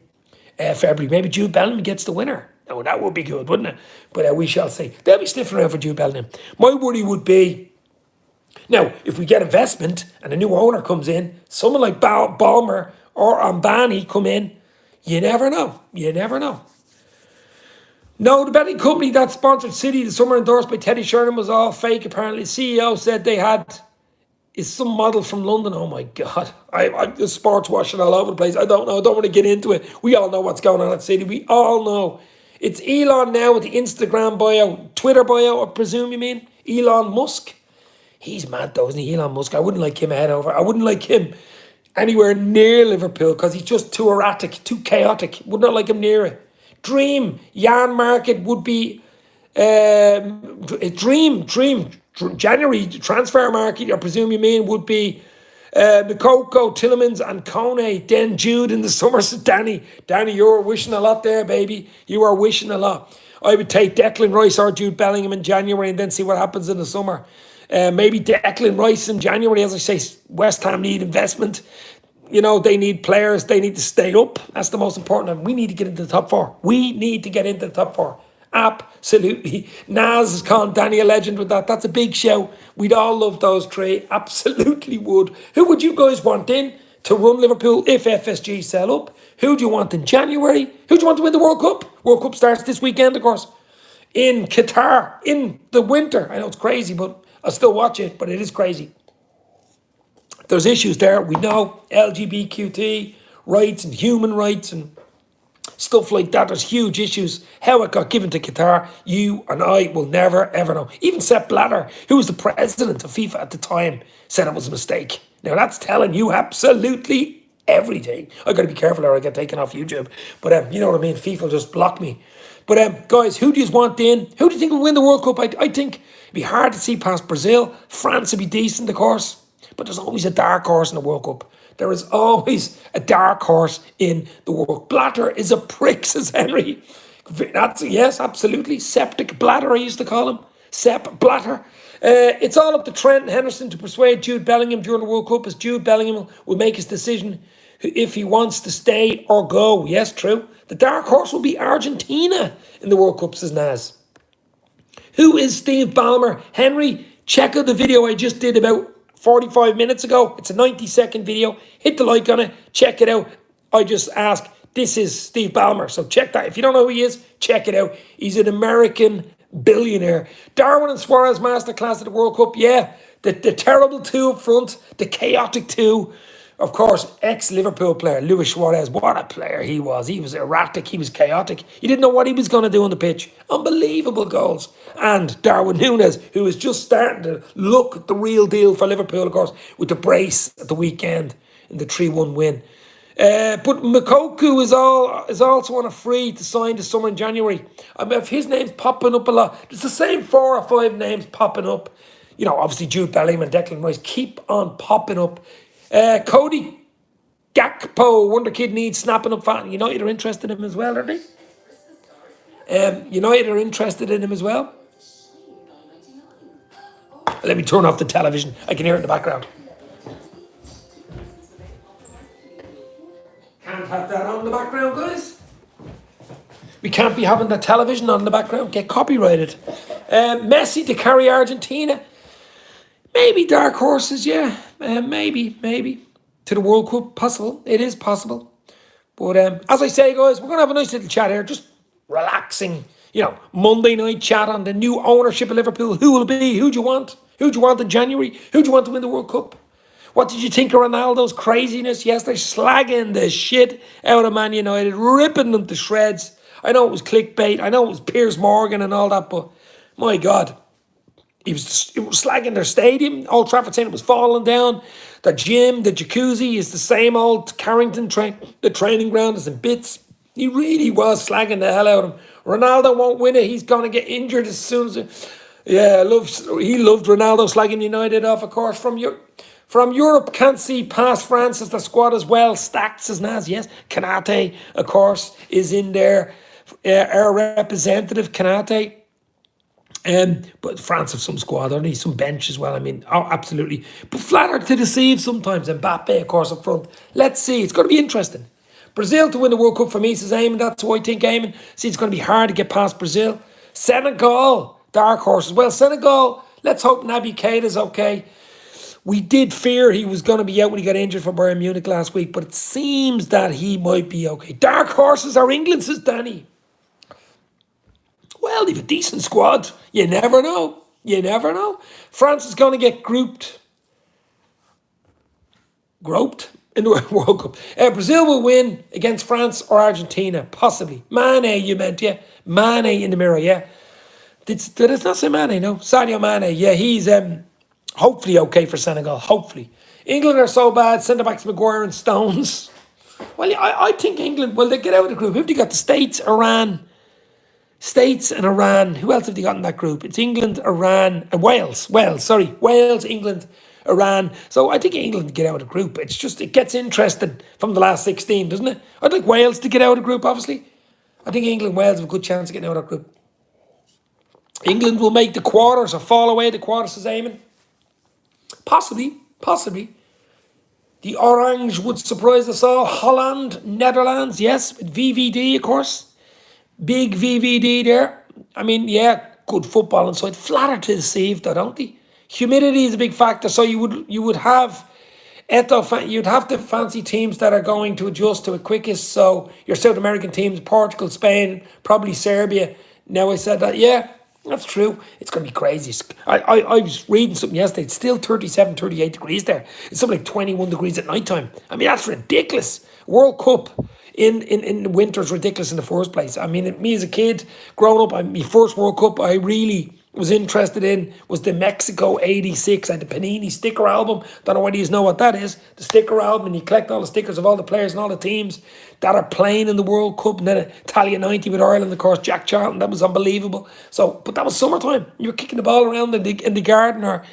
February. Maybe Jude Bellingham gets the winner. Oh, that would be good, wouldn't it? But we shall see. They'll be sniffing around for Jude Bellingham. My worry would be, now, if we get investment and a new owner comes in, someone like Ballmer or Ambani come in, you never know. You never know. No, the betting company that sponsored City the summer endorsed by Teddy Sheringham was all fake, apparently. The CEO said they had is some model from London. Oh my God. I'm just sports washing all over the place. I don't know. I don't want to get into it. We all know what's going on at City. We all know. It's Elon now with the Instagram bio, Twitter bio, I presume you mean? Elon Musk. He's mad though, isn't he? Elon Musk. I wouldn't like him ahead over. I wouldn't like him anywhere near Liverpool because he's just too erratic, too chaotic. Would not like him near it. Dream, Jan Market would be dream. January transfer market, I presume you mean, would be Mikoko, Tillemans and Kone, then Jude in the summer. So Danny, you're wishing a lot there, baby. You are wishing a lot. I would take Declan Rice or Jude Bellingham in January and then see what happens in the summer. Maybe Declan Rice in January. As I say, West Ham need investment. You know, they need players. They need to stay up. That's the most important. And we need to get into the top 4. We need to get into the top 4. Absolutely. Naz has called Danny a legend with that. That's a big show. We'd all love those 3. Absolutely would. Who would you guys want in to run Liverpool if FSG sell up? Who do you want in January? Who do you want to win the World Cup? World Cup starts this weekend, of course. In Qatar, in the winter. I know it's crazy, but I'll still watch it, but it is crazy. There's issues there. We know LGBTQ rights and human rights and stuff like that. There's huge issues. How it got given to Qatar, you and I will never, ever know. Even Sepp Blatter, who was the president of FIFA at the time, said it was a mistake. Now, that's telling you absolutely everything. I got to be careful or I get taken off YouTube. But you know what I mean? FIFA just blocked me. But guys, who do you want in? Who do you think will win the World Cup? I think it'd be hard to see past Brazil. France would be decent, of course. But there's always a dark horse in the World Cup. There is always a dark horse in the World. Blatter is a prick, says Henry. Yes, absolutely. Septic Blatter, I used to call him. Sepp Blatter. It's all up to Trent Henderson to persuade Jude Bellingham during the World Cup, as Jude Bellingham will make his decision if he wants to stay or go. Yes, true. The dark horse will be Argentina in the World Cup, says Naz. Who is Steve Ballmer? Henry, check out the video I just did about 45 minutes ago. It's a 90-second video. Hit the like on it. Check it out. I just asked, this is Steve Ballmer. So check that. If you don't know who he is, check it out. He's an American billionaire. Darwin and Suarez masterclass at the World Cup. Yeah, the terrible 2 up front. The chaotic 2. Of course, ex-Liverpool player, Luis Suarez. What a player he was. He was erratic. He was chaotic. You didn't know what he was going to do on the pitch. Unbelievable goals. And Darwin Núñez, who is just starting to look the real deal for Liverpool, of course, with the brace at the weekend in the 3-1 win. But Mikoku is also on a free to sign this summer in January. I mean, if his name's popping up a lot, it's the same 4 or 5 names popping up. You know, obviously Jude Bellingham and Declan Rice keep on popping up. Cody Gakpo, Wonder Kid needs snapping up fat. United are interested in him as well, aren't they? United are interested in him as well. Let me turn off the television. I can hear it in the background. Can't have that on in the background, guys. We can't be having the television on in the background. Get copyrighted. Messi to carry Argentina. Maybe dark horses, yeah. Maybe. To the World Cup, possible. It is possible. But as I say, guys, we're going to have a nice little chat here. Just relaxing, Monday night chat on the new ownership of Liverpool. Who will it be? Who do you want? Who do you want in January? Who do you want to win the World Cup? What did you think of Ronaldo's craziness? Yes, they're slagging the shit out of Man United, ripping them to shreds. I know it was clickbait. I know it was Piers Morgan and all that, but my God, it was slagging their stadium. Old Trafford saying it was falling down. The gym, the jacuzzi is the same old Carrington the training ground is in bits. He really was slagging the hell out of him. Ronaldo won't win it. He's going to get injured as soon as... Yeah, he loved Ronaldo slagging United off, of course, from Europe. Can't see past France as the squad as well. Stacked as Naz, yes. Kanate, of course, is in there. Our representative, Kanate. But France have some squad, only some bench as well. I mean, oh, absolutely. But flattered to deceive sometimes. Mbappe, of course, up front. Let's see. It's going to be interesting. Brazil to win the World Cup for me, says Eamon. That's what I think, Eamon. See, it's going to be hard to get past Brazil. Senegal, dark horse as well. Senegal, let's hope Naby Keita's okay. We did fear he was going to be out when he got injured for Bayern Munich last week, but it seems that he might be okay. Dark horses are England, says Danny. Well, they've a decent squad. You never know. You never know. France is going to get groped in the World Cup. Brazil will win against France or Argentina, possibly. Mane, you meant, yeah. Mane in the mirror, yeah. Did it not say Mane, no? Sadio Mane, yeah, he's hopefully okay for Senegal, hopefully. England are so bad, centre-backs Maguire and Stones. Well, yeah, I think England, well, they get out of the group. Who have they got? The States and Iran. Who else have they got in that group? It's England, Iran, and Wales. Wales, England, Iran. So I think England get out of the group. It's just, it gets interesting from the last 16, doesn't it? I'd like Wales to get out of the group, obviously. I think England and Wales have a good chance of getting out of the group. England will make the quarters or fall away the quarters, says Eamon. Possibly. The Orange would surprise us all. Holland, Netherlands, yes, with VVD, of course. Big VVD there. I mean, yeah, good football inside. Flattered to deceive, though, don't they? Humidity is a big factor, so you would have you'd have to fancy teams that are going to adjust to it quickest. So your South American teams, Portugal, Spain, probably Serbia. Now I said that, yeah, that's true. It's going to be crazy. I was reading something yesterday. It's still 37, 38 degrees there. It's something like 21 degrees at night time. I mean, that's ridiculous. World Cup in the winter is ridiculous in the first place. I mean, me as a kid, growing up, my first World Cup I really was interested in was the Mexico 86. I had the Panini sticker album. Don't know whether you know what that is. The sticker album, and you collect all the stickers of all the players and all the teams that are playing in the World Cup. And then Italia 90 with Ireland, of course, Jack Charlton. That was unbelievable. So, but that was summertime. You were kicking the ball around in the garden or,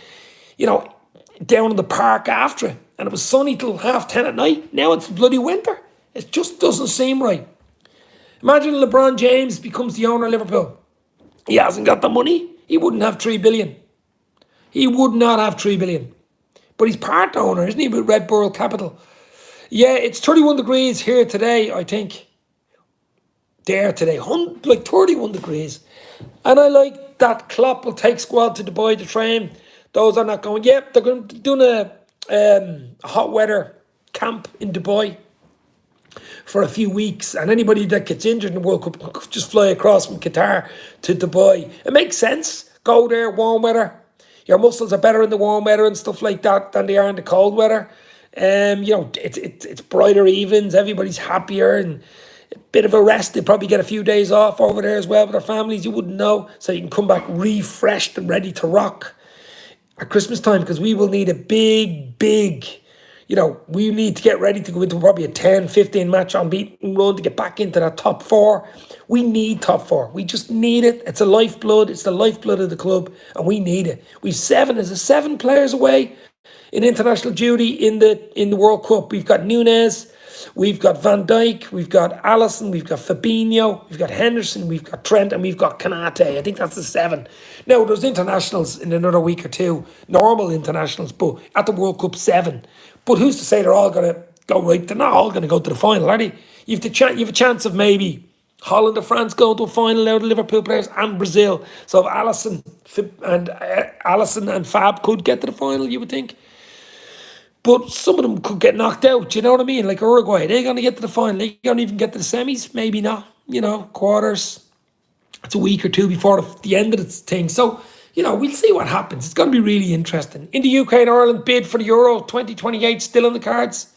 down in the park after it. And it was sunny till 10:30 at night. Now it's bloody winter. It just doesn't seem right. Imagine LeBron James becomes the owner of Liverpool. He hasn't got the money. He wouldn't have 3 billion. He would not have 3 billion. But he's part owner, isn't he, with Red Bull Capital? Yeah, it's 31 degrees here today, I think. There today, like 31 degrees. And I like that Klopp will take squad to Dubai to train. Those are not going. Yep, they're doing a hot weather camp in Dubai for a few weeks, and anybody that gets injured in the World Cup can just fly across from Qatar to Dubai. It makes sense. Go there, warm weather. Your muscles are better in the warm weather and stuff like that than they are in the cold weather. It's brighter evenings. Everybody's happier and a bit of a rest. They probably get a few days off over there as well with their families. You wouldn't know, so you can come back refreshed and ready to rock at Christmas time, because we will need a big we need to get ready to go into probably a 10-15 match unbeaten run to get back into that top 4. We need top 4. We just need it. It's a lifeblood. It's the lifeblood of the club, and we need it. We've 7 players away in international duty in the World Cup. We've got Nunez, we've got Van Dijk, we've got Alisson, we've got Fabinho, we've got Henderson, we've got Trent, and we've got Kanate. I think that's the 7. Now, there's internationals in another week or two, normal internationals, but at the World Cup 7. But who's to say they're all going to go right? They're not all going to go to the final, are they? You have a chance of maybe Holland or France going to a final out of Liverpool players and Brazil. So if Alisson and Fab could get to the final, you would think. But some of them could get knocked out, you know what I mean? Like Uruguay, they're going to get to the final. They don't even get to the semis, maybe not. Quarters. It's a week or two before the end of the thing. So, we'll see what happens. It's going to be really interesting. In the UK and Ireland, bid for the Euro 2028 still on the cards.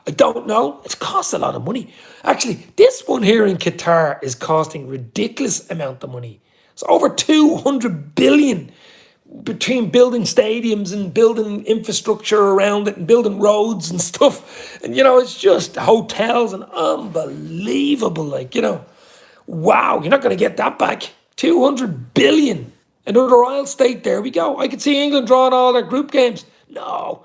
I don't know. It costs a lot of money. Actually, this one here in Qatar is costing ridiculous amount of money. It's over 200 billion between building stadiums and building infrastructure around it and building roads and stuff. And, it's just hotels and unbelievable. Wow, you're not going to get that back. 200 billion. Another oil state, there we go. I could see England drawing all their group games. No.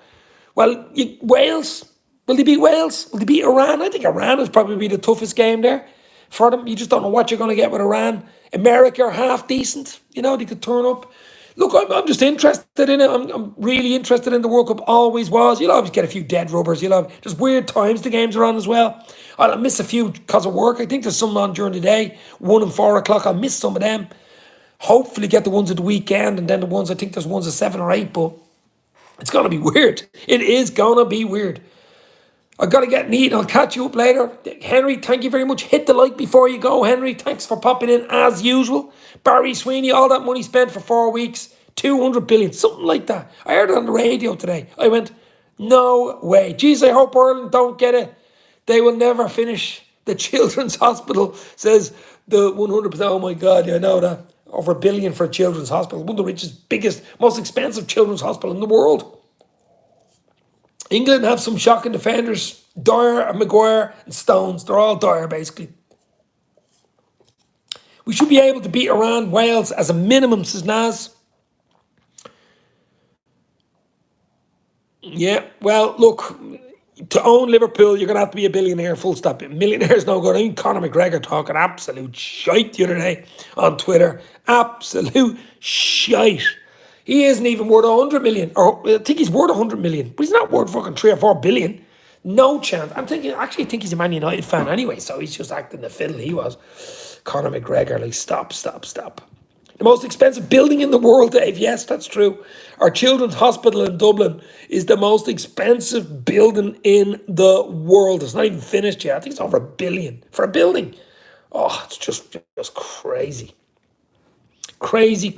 Well, Wales, will they beat Wales? Will they beat Iran? I think Iran is probably the toughest game there for them. You just don't know what you're going to get with Iran. America are half decent. They could turn up. Look, I'm just interested in it. I'm really interested in the World Cup. Always was. You'll always get a few dead rubbers. You'll have just weird times the games are on as well. I'll miss a few because of work. I think there's some on during the day, 1 and 4 o'clock. I'll miss some of them. Hopefully get the ones at the weekend, and then the ones, I think there's ones at 7 or 8, but it's going to be weird. It is going to be weird. I've got to get neat. I'll catch you up later. Henry, thank you very much. Hit the like before you go, Henry. Thanks for popping in as usual. Barry Sweeney, all that money spent for 4 weeks, 200 billion, something like that. I heard it on the radio today. I went, no way. Geez, I hope Ireland don't get it. They will never finish. The Children's Hospital says the 100%. Oh my God, I know that. Over $1 billion for a children's hospital. One of the richest, biggest, most expensive children's hospital in the world. England have some shocking defenders. Dyer, Maguire and Stones. They're all Dyer, basically. We should be able to beat Iran, Wales as a minimum, says Naz. Yeah, well, look, to own Liverpool, you're going to have to be a billionaire, full stop. Millionaire's no good. I mean, Conor McGregor talking absolute shite the other day on Twitter. Absolute shite. He isn't even worth 100 million. Or I think he's worth 100 million. But he's not worth fucking 3 or 4 billion. No chance. I think he's a Man United fan anyway, so he's just acting the fiddle he was. Conor McGregor, stop. The most expensive building in the world, Dave. Yes, that's true. Our Children's Hospital in Dublin is the most expensive building in the world. It's not even finished yet. I think it's over $1 billion for a building. Oh, it's just crazy. Crazy.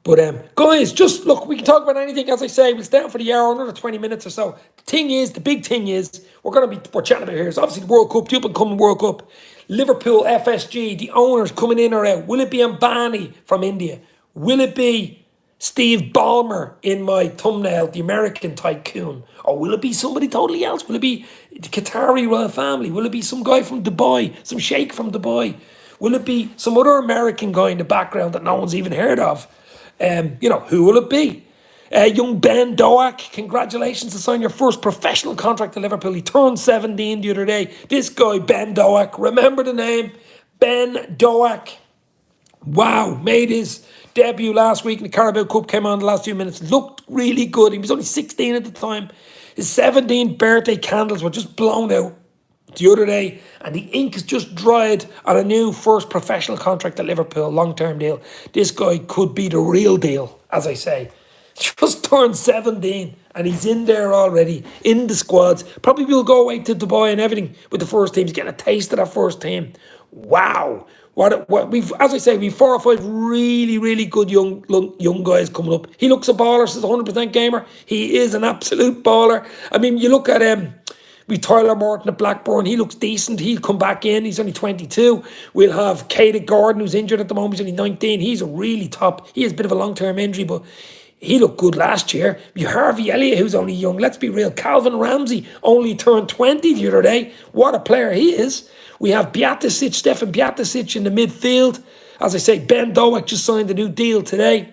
But guys, just look, we can talk about anything. As I say, we'll stay on for the hour, another 20 minutes or so. The big thing is, we're chatting about here is obviously the World Cup, the up-and-coming World Cup. Liverpool, FSG, the owners coming in or out. Will it be Ambani from India? Will it be Steve Ballmer in my thumbnail, the American tycoon? Or will it be somebody totally else? Will it be the Qatari royal family? Will it be some guy from Dubai, some sheikh from Dubai? Will it be some other American guy in the background that no one's even heard of? Who will it be? Young Ben Doak, congratulations to sign your first professional contract to Liverpool. He turned 17 the other day. This guy, Ben Doak, remember the name? Ben Doak. Wow, made his debut last week in the Carabao Cup, came on the last few minutes, looked really good. He was only 16 at the time. His 17th birthday candles were just blown out the other day, and the ink has just dried on a new first professional contract at Liverpool, long-term deal. This guy could be the real deal, as I say. Just turned 17 and he's in there already, in the squads. Probably will go away to Dubai and everything with the first team. He's getting a taste of that first team. Wow. As I say, we've 4 or 5 really good young guys coming up. He looks a baller, says 100% gamer. He is an absolute baller. I mean, you look at we've Tyler Morton at Blackburn. He looks decent. He'll come back in. He's only 22. We'll have Caden Gordon, who's injured at the moment. He's only 19. He's a really top. He has a bit of a long-term injury, but he looked good last year. You Harvey Elliott, who's only young. Let's be real. Calvin Ramsey only turned 20 the other day. What a player he is. We have Stefan Bjaticic in the midfield. As I say, Ben Doak just signed a new deal today.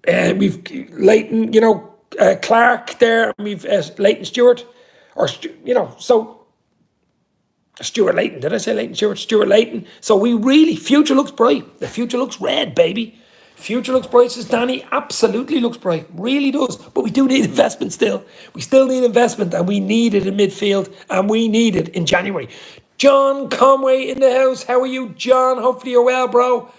We've Leighton, Clark there. We've Leighton Stewart. Stuart Leighton. Did I say Leighton Stewart? Stuart Leighton. So we really, future looks bright. The future looks red, baby. Future looks bright, says Danny. Absolutely looks bright. Really does. But we do need investment still. We still need investment, and we need it in midfield, and we need it in January. John Conway in the house. How are you, John? Hopefully you're well, bro.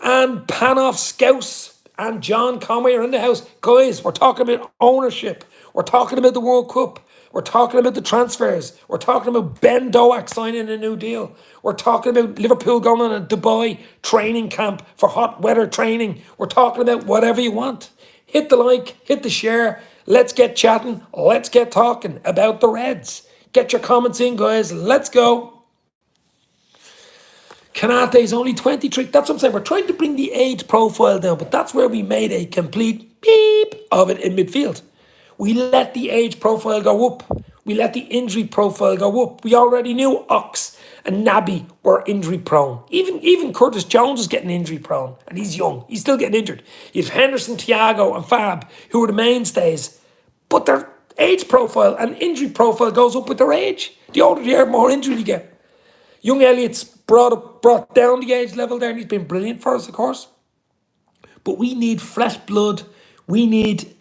And Panoff Scouse and John Conway are in the house. Guys, we're talking about ownership. We're talking about the World Cup. We're talking about the transfers. We're talking about Ben Doak signing a new deal. We're talking about Liverpool going on a Dubai training camp for hot weather training. We're talking about whatever you want. Hit the like, hit the share. Let's get chatting. Let's get talking about the Reds. Get your comments in, guys. Let's go. Kanate is only 23. That's what I'm saying. We're trying to bring the age profile down, but that's where we made a complete beep of it in midfield. We let the age profile go up. We let the injury profile go up. We already knew Ox and Naby were injury prone. Even Curtis Jones is getting injury prone, and he's young. He's still getting injured. You have Henderson, Thiago, and Fab, who are the mainstays, but their age profile and injury profile goes up with their age. The older you are, the more injury you get. Young Elliott's brought down the age level there, and he's been brilliant for us, of course. But we need fresh blood. We need,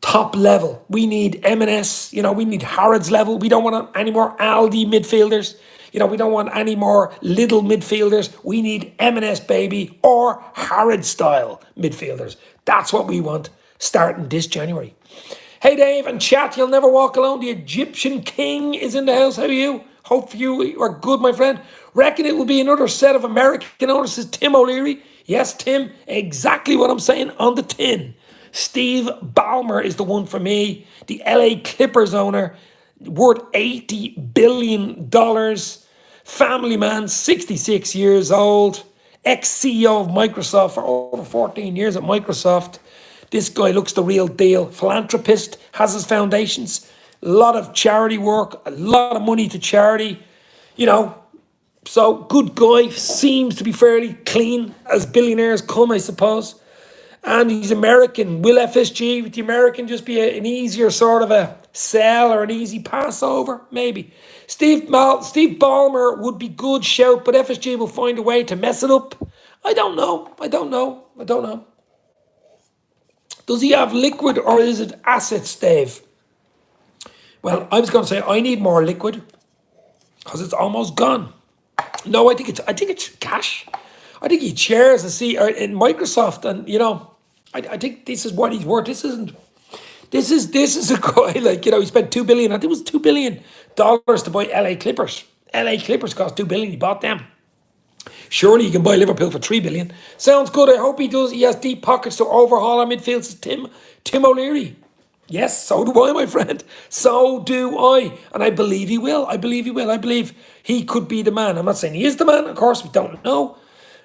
top level. We need M&S. We need Harrods level. We don't want any more Aldi midfielders. We don't want any more little midfielders. We need M&S, baby, or Harrods style midfielders. That's what we want starting this January. Hey, Dave, and chat, you'll never walk alone. The Egyptian king is in the house. How are you? Hope you are good, my friend. Reckon it will be another set of American owners, says Tim O'Leary. Yes, Tim, exactly what I'm saying on the tin. Steve Ballmer is the one for me. The LA Clippers owner, worth $80 billion. Family man, 66 years old. Ex-CEO of Microsoft for over 14 years at Microsoft. This guy looks the real deal. Philanthropist, has his foundations. A lot of charity work, a lot of money to charity. So good guy, seems to be fairly clean as billionaires come, I suppose. And he's American. Will FSG with the American just be an easier sort of a sell or an easy pass over? Maybe. Steve Ballmer would be good shout, but FSG will find a way to mess it up. I don't know. Does he have liquid or is it assets, Dave? Well, I was going to say I need more liquid because it's almost gone. No, I think it's cash. I think he shares in Microsoft, and I think this is what he's worth. This is a guy he spent $2 billion. I think it was $2 billion to buy LA Clippers. LA Clippers cost $2 billion. He bought them. Surely he can buy Liverpool for $3 billion. Sounds good. I hope he does. He has deep pockets to overhaul our midfield. Says Tim O'Leary. Yes, so do I, my friend. So do I. And I believe he will. I believe he could be the man. I'm not saying he is the man. Of course, we don't know.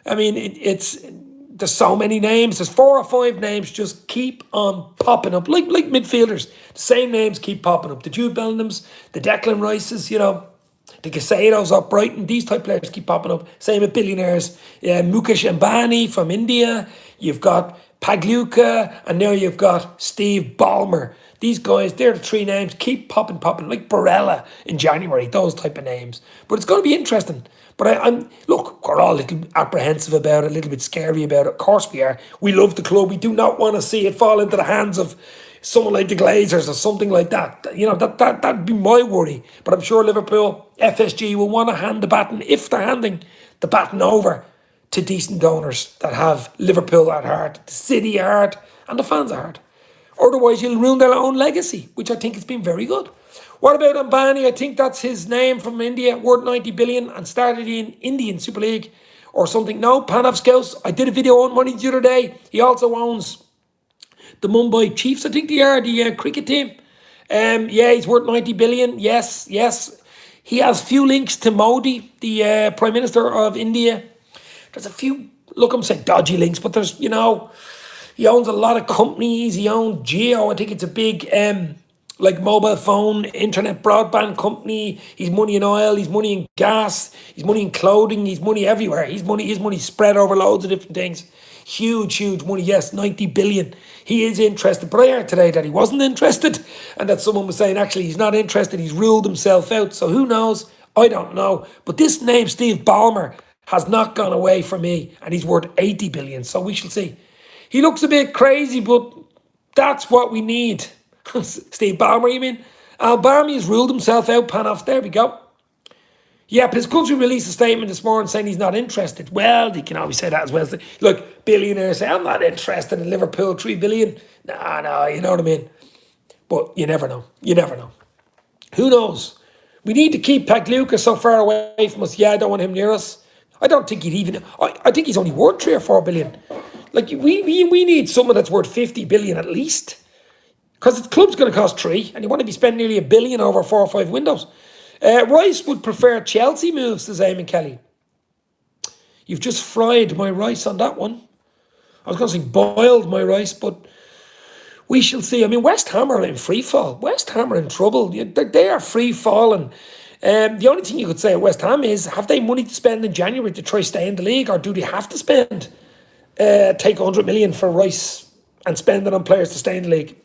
I mean, there's so many names. There's 4 or 5 names just keep on popping up. Like midfielders. The same names keep popping up. The Jude Bellinghams, the Declan Rices, the Casados up Brighton. These type players keep popping up. Same with billionaires. Mukesh Ambani from India. You've got Pagliuca, and now you've got Steve Ballmer. These guys, they're the 3 names, keep popping, like Barella in January, those type of names. But it's going to be interesting. But look, we're all a little apprehensive about it, a little bit scary about it. Of course we are. We love the club. We do not want to see it fall into the hands of someone like the Glazers or something like that. That'd be my worry. But I'm sure Liverpool, FSG will want to hand the baton, if they're handing the baton over, to decent donors that have Liverpool at heart, the city at heart, and the fans at heart. Otherwise, you'll ruin their own legacy, which I think has been very good. What about Ambani? I think that's his name, from India, worth 90 billion and started in Indian Super League or something. No, Panav Scouts. I did a video on money the other day. He also owns the Mumbai Chiefs, I think they are, the cricket team. He's worth 90 billion. Yes. He has few links to Modi, the Prime Minister of India. There's a few, I'm saying dodgy links, but there's, he owns a lot of companies. He owns Geo. I think it's a big, mobile phone, internet broadband company. He's money in oil. He's money in gas. He's money in clothing. He's money everywhere. His money spread over loads of different things. Huge money. Yes, 90 billion. He is interested. But I heard today that he wasn't interested, and that someone was saying actually he's not interested. He's ruled himself out. So who knows? I don't know. But this name, Steve Ballmer, has not gone away from me, and he's worth 80 billion, so we shall see. He looks a bit crazy, but that's what we need. Steve Ballmer, you mean? Al-Bami has ruled himself out, Panoff. There we go. Yeah, but his country released a statement this morning saying he's not interested. Well, they can always say that as well. Look, billionaires say, I'm not interested in Liverpool, 3 billion. No, you know what I mean? But you never know. Who knows? We need to keep Pagliuca so far away from us. Yeah, I don't want him near us. I don't think he'd even... I think he's only worth 3 or 4 billion. We need someone that's worth 50 billion at least. because the club's going to cost 3, and you want to be spending nearly $1 billion over 4 or 5 windows. Rice would prefer Chelsea moves, says Eamon Kelly. You've just fried my rice on that one. I was going to say boiled my rice, but we shall see. I mean, West Ham are in free fall. West Ham are in trouble. They are free falling. The only thing you could say at West Ham is, have they money to spend in January to try stay in the league, or do they have to spend, take 100 million for Rice and spend it on players to stay in the league?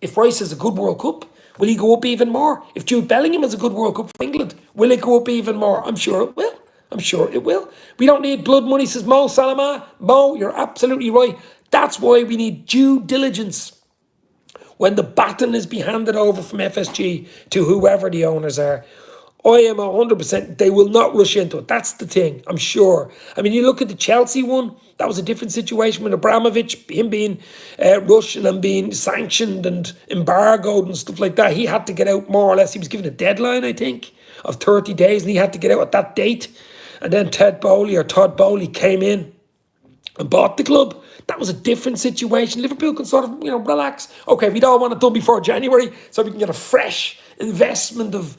If Rice has a good World Cup, will he go up even more? If Jude Bellingham has a good World Cup for England, will it go up even more? I'm sure it will. I'm sure it will. We don't need blood money, says Mo Salama. Mo, you're absolutely right. That's why we need due diligence. When the baton is being handed over from FSG to whoever the owners are, I am 100%, they will not rush into it. That's the thing, I'm sure. I mean, you look at the Chelsea one, that was a different situation with Abramovich, him being Russian and being sanctioned and embargoed and stuff like that. He had to get out more or less. He was given a deadline, I think, of 30 days, and he had to get out at that date. And then Todd Bowley came in and bought the club. That was a different situation. Liverpool can sort of, relax. Okay, we'd all want it done before January so we can get a fresh investment of,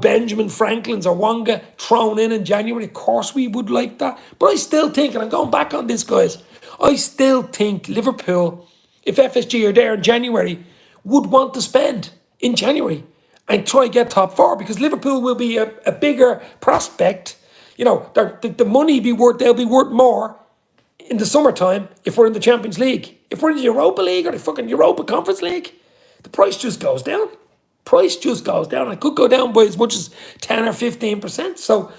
Benjamin Franklin's or Wonga thrown in January. Of course we would like that. But I still think, and I'm going back on this, guys, I still think Liverpool, if FSG are there in January, would want to spend in January and try and get top 4, because Liverpool will be a bigger prospect. The money they'll be worth more in the summertime if we're in the Champions League. If we're in the Europa League or the fucking Europa Conference League, the price just goes down. It could go down by as much as 10 or 15%. So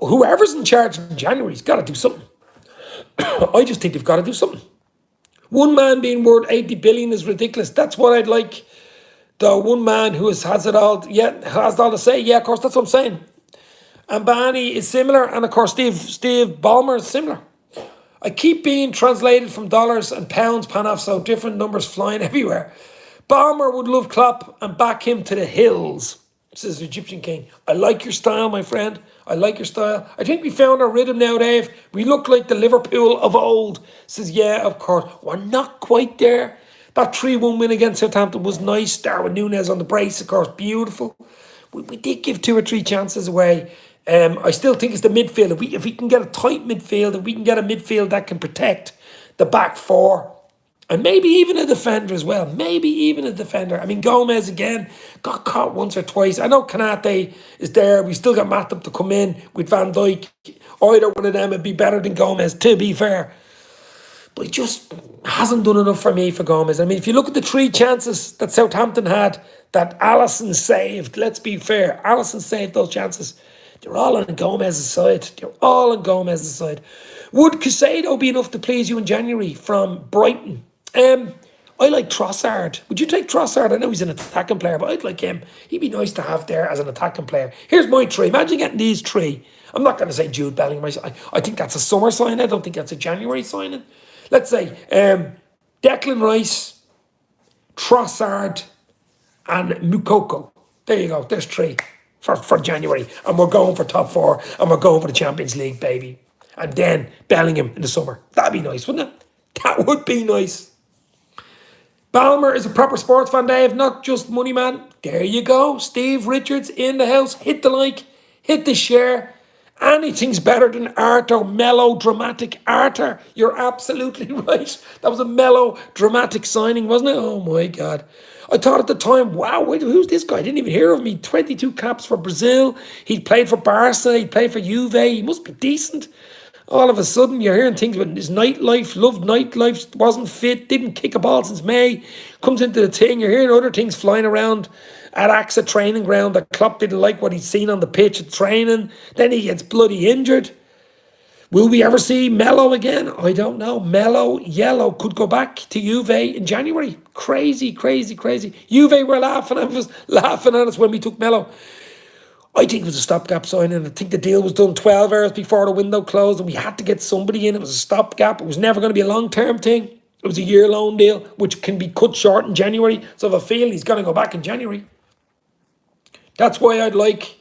whoever's in charge in January's got to do something. I just think they've got to do something. One man being worth 80 billion is ridiculous. That's what I'd like. The one man who has it all, has all to say. Yeah, of course, that's what I'm saying. Ambani is similar, and of course Steve Ballmer is similar. I keep being translated from dollars and pounds, Panaf, so different numbers flying everywhere. Ballmer would love Klopp and back him to the hills, says the Egyptian King. I like your style, my friend. I like your style. I think we found our rhythm now, Dave. We look like the Liverpool of old. Says, yeah, of course. We're not quite there. That 3-1 win against Southampton was nice. Darwin Núñez on the brace, of course, beautiful. We did give 2 or 3 chances away. I still think it's the midfield. If we can get a tight midfield, if we can get a midfield that can protect the back 4, and maybe even a defender as well. I mean, Gomez again got caught once or twice. I know Kanate is there. We still got Matip to come in with Van Dijk. Either one of them would be better than Gomez, to be fair. But he just hasn't done enough for me for Gomez. I mean, if you look at the 3 chances that Southampton had that Alisson saved, let's be fair, Alisson saved those chances. They're all on Gomez's side. Would Caicedo be enough to please you in January from Brighton? I like Trossard. Would you take Trossard? I know he's an attacking player, but I'd like him. He'd be nice to have there as an attacking player. Here's my 3. Imagine getting these 3. I'm not going to say Jude Bellingham. I think that's a summer signing. I don't think that's a January signing. Let's say Declan Rice, Trossard, and Mukoko. There you go. There's 3 for January. And we're going for top 4. And we're going for the Champions League, baby. And then Bellingham in the summer. That'd be nice, wouldn't it? That would be nice. Ballmer is a proper sports fan, Dave, not just money man. There you go. Steve Richards in the house. Hit the like. Hit the share. Anything's better than Arthur, melodramatic Arthur. You're absolutely right. That was a melodramatic signing, wasn't it? Oh, my God. I thought at the time, wow, who's this guy? I didn't even hear of him. 22 caps for Brazil. He played for Barca. He played for Juve. He must be decent. All of a sudden, you're hearing things about his nightlife, loved nightlife, wasn't fit, didn't kick a ball since May, comes into the thing. You're hearing other things flying around at AXA training ground that Klopp didn't like what he'd seen on the pitch at training. Then he gets bloody injured. Will we ever see Melo again? I don't know. Melo, yellow, could go back to Juve in January. Crazy. Juve were laughing at us when we took Melo. I think it was a stopgap signing. I think the deal was done 12 hours before the window closed and we had to get somebody in. It was a stopgap. It was never going to be a long-term thing. It was a year loan deal, which can be cut short in January. So if I feel he's going to go back in January, that's what I'd like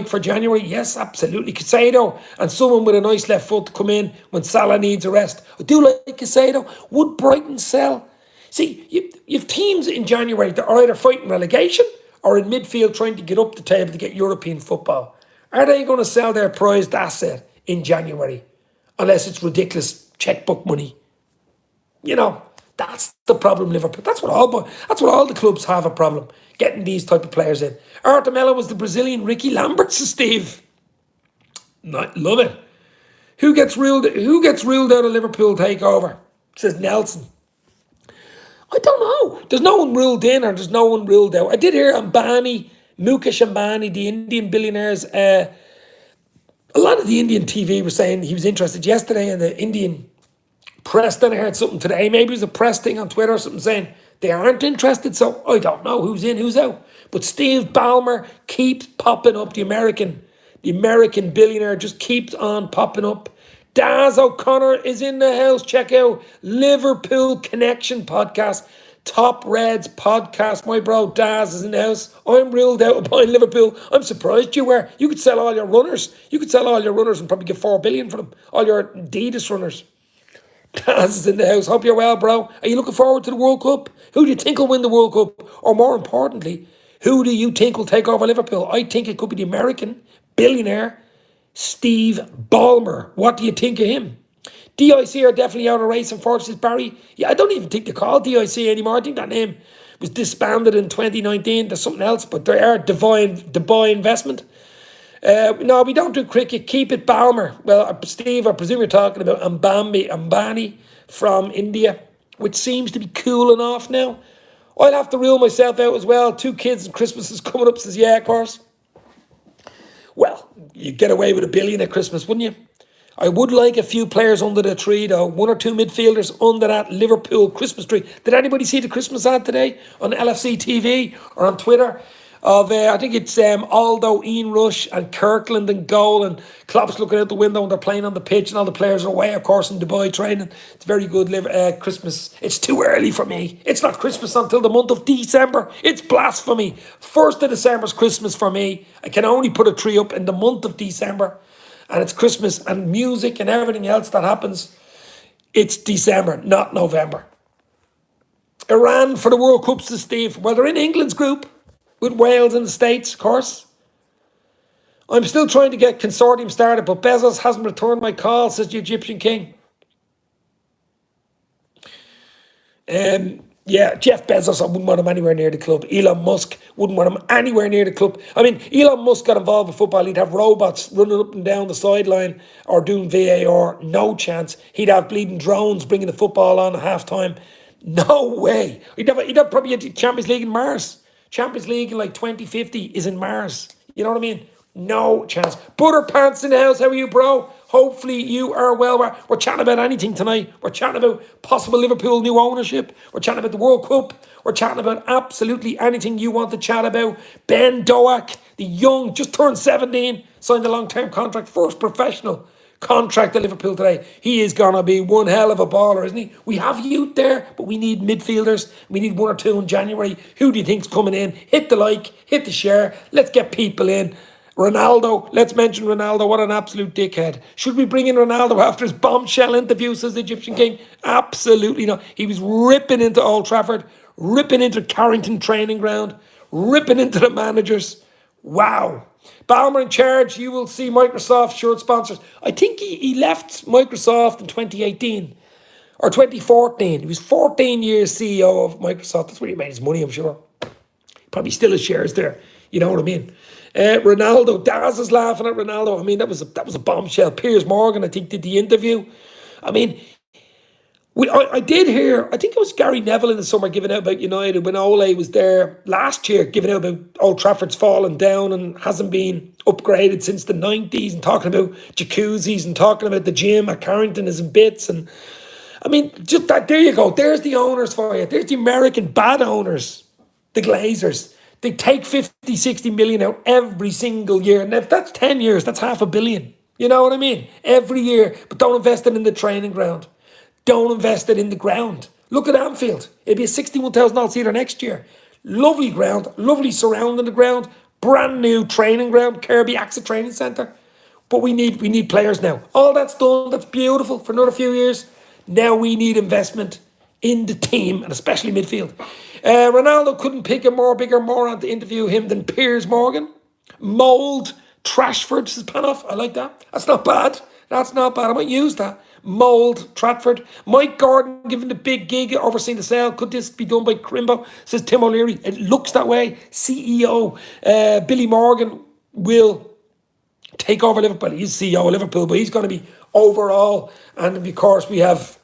for January. Yes, absolutely. Caicedo and someone with a nice left foot to come in when Salah needs a rest. I do like Caicedo. Would Brighton sell? See, you have teams in January that are either fighting relegation or in midfield trying to get up the table to get European football. Are they going to sell their prized asset in January? Unless it's ridiculous checkbook money. You know, that's the problem, Liverpool. That's what all the clubs have a problem, getting these type of players in. Artemella was the Brazilian Ricky Lambert, says Steve. Love it. Who gets ruled out of Liverpool takeover? Says Nelson. I don't know. There's no one ruled in or there's no one ruled out. I did hear Ambani, Mukesh Ambani, the Indian billionaires. A lot of the Indian TV were saying he was interested yesterday in the Indian press. Then I heard something today. Maybe it was a press thing on Twitter or something saying they aren't interested. So I don't know who's in, who's out. But Steve Ballmer keeps popping up. The American billionaire just keeps on popping up. Daz O'Connor is in the house. Check out Liverpool Connection podcast. Top Reds podcast. My bro Daz is in the house. I'm ruled out of buying Liverpool. I'm surprised you were. You could sell all your runners. You could sell all your runners and probably get 4 billion for them. All your Adidas runners. Daz is in the house. Hope you're well, bro. Are you looking forward to the World Cup? Who do you think will win the World Cup? Or more importantly, who do you think will take over Liverpool? I think it could be the American billionaire Steve Ballmer. What do you think of him? DIC are definitely out of race, unfortunately, Barry. Yeah, I don't even think they call DIC anymore. I think that name was disbanded in 2019. There's something else, but they are Dubai Investment. No, we don't do cricket. Keep it Ballmer. Well, Steve, I presume you're talking about Ambani from India, which seems to be cooling off now. I'll have to rule myself out as well. 2 kids and Christmas is coming up, says, yeah, of course. Well, you'd get away with $1 billion at Christmas, wouldn't you? I would like a few players under the tree, though. 1 or 2 midfielders under that Liverpool Christmas tree. Did anybody see the Christmas ad today on LFC TV or on Twitter? Of I think it's Aldo, Ian Rush and Kirkland in goal, and Klopp's looking out the window and they're playing on the pitch and all the players are away, of course, in Dubai training. It's very good Christmas. It's too early for me. It's not Christmas until the month of December. It's blasphemy. 1st of December is Christmas for me. I can only put a tree up in the month of December, and it's Christmas and music and everything else that happens. It's December, not November. Iran for the World Cup, says Steve. Well, they're in England's group with Wales and the States, of course. I'm still trying to get consortium started, but Bezos hasn't returned my call, says the Egyptian king. Yeah, Jeff Bezos, I wouldn't want him anywhere near the club. Elon Musk wouldn't want him anywhere near the club. I mean, Elon Musk got involved with football. He'd have robots running up and down the sideline or doing VAR. No chance. He'd have bleeding drones bringing the football on at halftime. No way. He'd have probably a Champions League in Mars. Champions League in like 2050 is in Mars. You know what I mean? No chance. Butter Pants in the house. How are you, bro? Hopefully you are well. We're chatting about anything tonight. We're chatting about possible Liverpool new ownership. We're chatting about the World Cup. We're chatting about absolutely anything you want to chat about. Ben Doak, the young, just turned 17, signed a long-term contract, first professional contract at Liverpool today. He is going to be one hell of a baller, isn't he? We have youth there, but we need midfielders. We need 1 or 2 in January. Who do you think's coming in? Hit the like, hit the share. Let's get people in. Ronaldo, let's mention Ronaldo. What an absolute dickhead. Should we bring in Ronaldo after his bombshell interview, says the Egyptian king? Absolutely not. He was ripping into Old Trafford, ripping into Carrington training ground, ripping into the managers. Wow. Ballmer in charge. You will see Microsoft shirt sponsors. I think he left Microsoft in 2018 or 2014. He was 14 years CEO of Microsoft. That's where he made his money, I'm sure. Probably still his shares there. You know what I mean? Ronaldo, Daz is laughing at Ronaldo. I mean, that was a bombshell. Piers Morgan, I think, did the interview. I mean, I did hear, I think it was Gary Neville in the summer giving out about United when Ole was there last year, giving out about Old Trafford's fallen down and hasn't been upgraded since the 90s, and talking about jacuzzis and talking about the gym at Carrington is in bits. And I mean, just that, there you go. There's the owners for you. There's the American bad owners, the Glazers. They take 50, 60 million out every single year. And if that's 10 years, that's $500 million. You know what I mean? Every year. But don't invest it in the training ground. Don't invest it in the ground. Look at Anfield. It'll be a $61,000 seater next year. Lovely ground. Lovely surrounding the ground. Brand new training ground. Kirby AXA Training Centre. But we need players now. All that's done. That's beautiful for another few years. Now we need investment in the team, and especially midfield. Ronaldo couldn't pick a bigger moron to interview him than Piers Morgan. Mould Trashford, says Panoff. I like that. That's not bad. That's not bad. I might use that. Mould Tradford. Mike Gordon given the big gig, overseeing the sale. Could this be done by Crimbo? Says Tim O'Leary. It looks that way. CEO Billy Morgan will take over Liverpool. He's CEO of Liverpool, but he's going to be overall. And of course, we have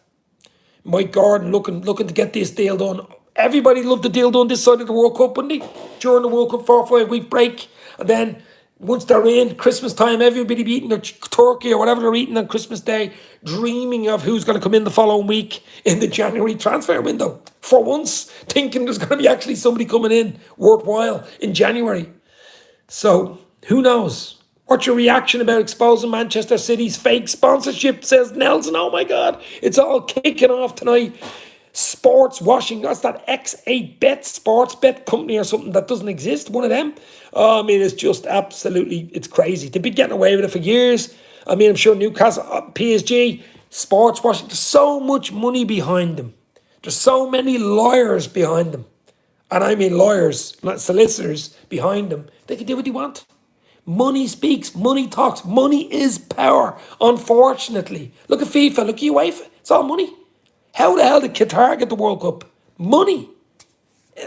Mike Gordon looking to get this deal done. Everybody loved the deal done this side of the World Cup, wouldn't they? During the World Cup 4 or 5 week break. And then once they're in, Christmas time, everybody be eating their turkey or whatever they're eating on Christmas Day, dreaming of who's going to come in the following week in the January transfer window. For once, thinking there's going to be actually somebody coming in worthwhile in January. So, who knows? What's your reaction about exposing Manchester City's fake sponsorship, says Nelson. Oh my God, it's all kicking off tonight. Sports washing, that's that X8Bet sports bet company or something that doesn't exist, one of them. I mean, it's just absolutely, it's crazy. They've been getting away with it for years. I mean, I'm sure Newcastle, PSG, sports washing, there's so much money behind them. There's so many lawyers behind them. And I mean lawyers, not solicitors behind them. They can do what they want. Money speaks, money talks, money is power, unfortunately. Look at FIFA, look at UEFA, it's all money. How the hell did Qatar get the World Cup? Money.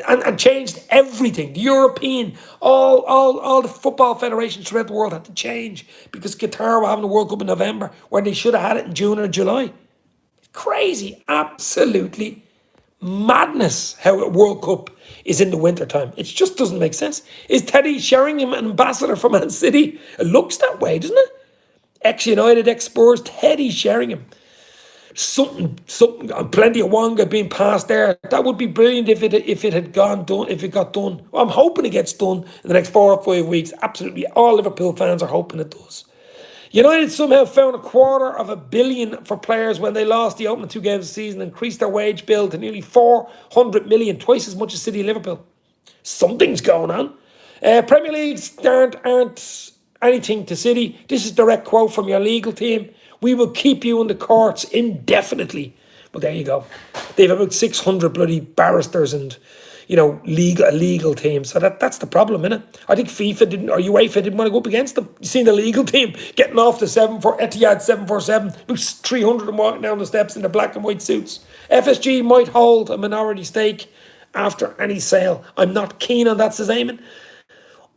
And changed everything. The European, all the football federations throughout the world had to change because Qatar were having the World Cup in November when they should have had it in June or July. Crazy. Absolutely madness how a World Cup is in the winter time. It just doesn't make sense. Is Teddy Sheringham an ambassador for Man City? It looks that way, doesn't it? Ex-United, ex-Spurs, Teddy Sheringham. Something, plenty of Wonga being passed there. That would be brilliant if it had got done. Well, I'm hoping it gets done in the next 4 or 5 weeks. Absolutely, all Liverpool fans are hoping it does. United somehow found $250 million for players when they lost the opening 2 games of the season, increased their wage bill to nearly 400 million, twice as much as City and Liverpool. Something's going on. Premier Leagues aren't anything to City. This is a direct quote from your legal team. We will keep you in the courts indefinitely. Well, there you go. They've about 600 bloody barristers and, legal team. So that's the problem, innit? I think FIFA didn't, or UEFA didn't want to go up against them. You seen the legal team getting off the Etihad 747, about 300 of them walking down the steps in their black and white suits. FSG might hold a minority stake after any sale. I'm not keen on that, says Eamon.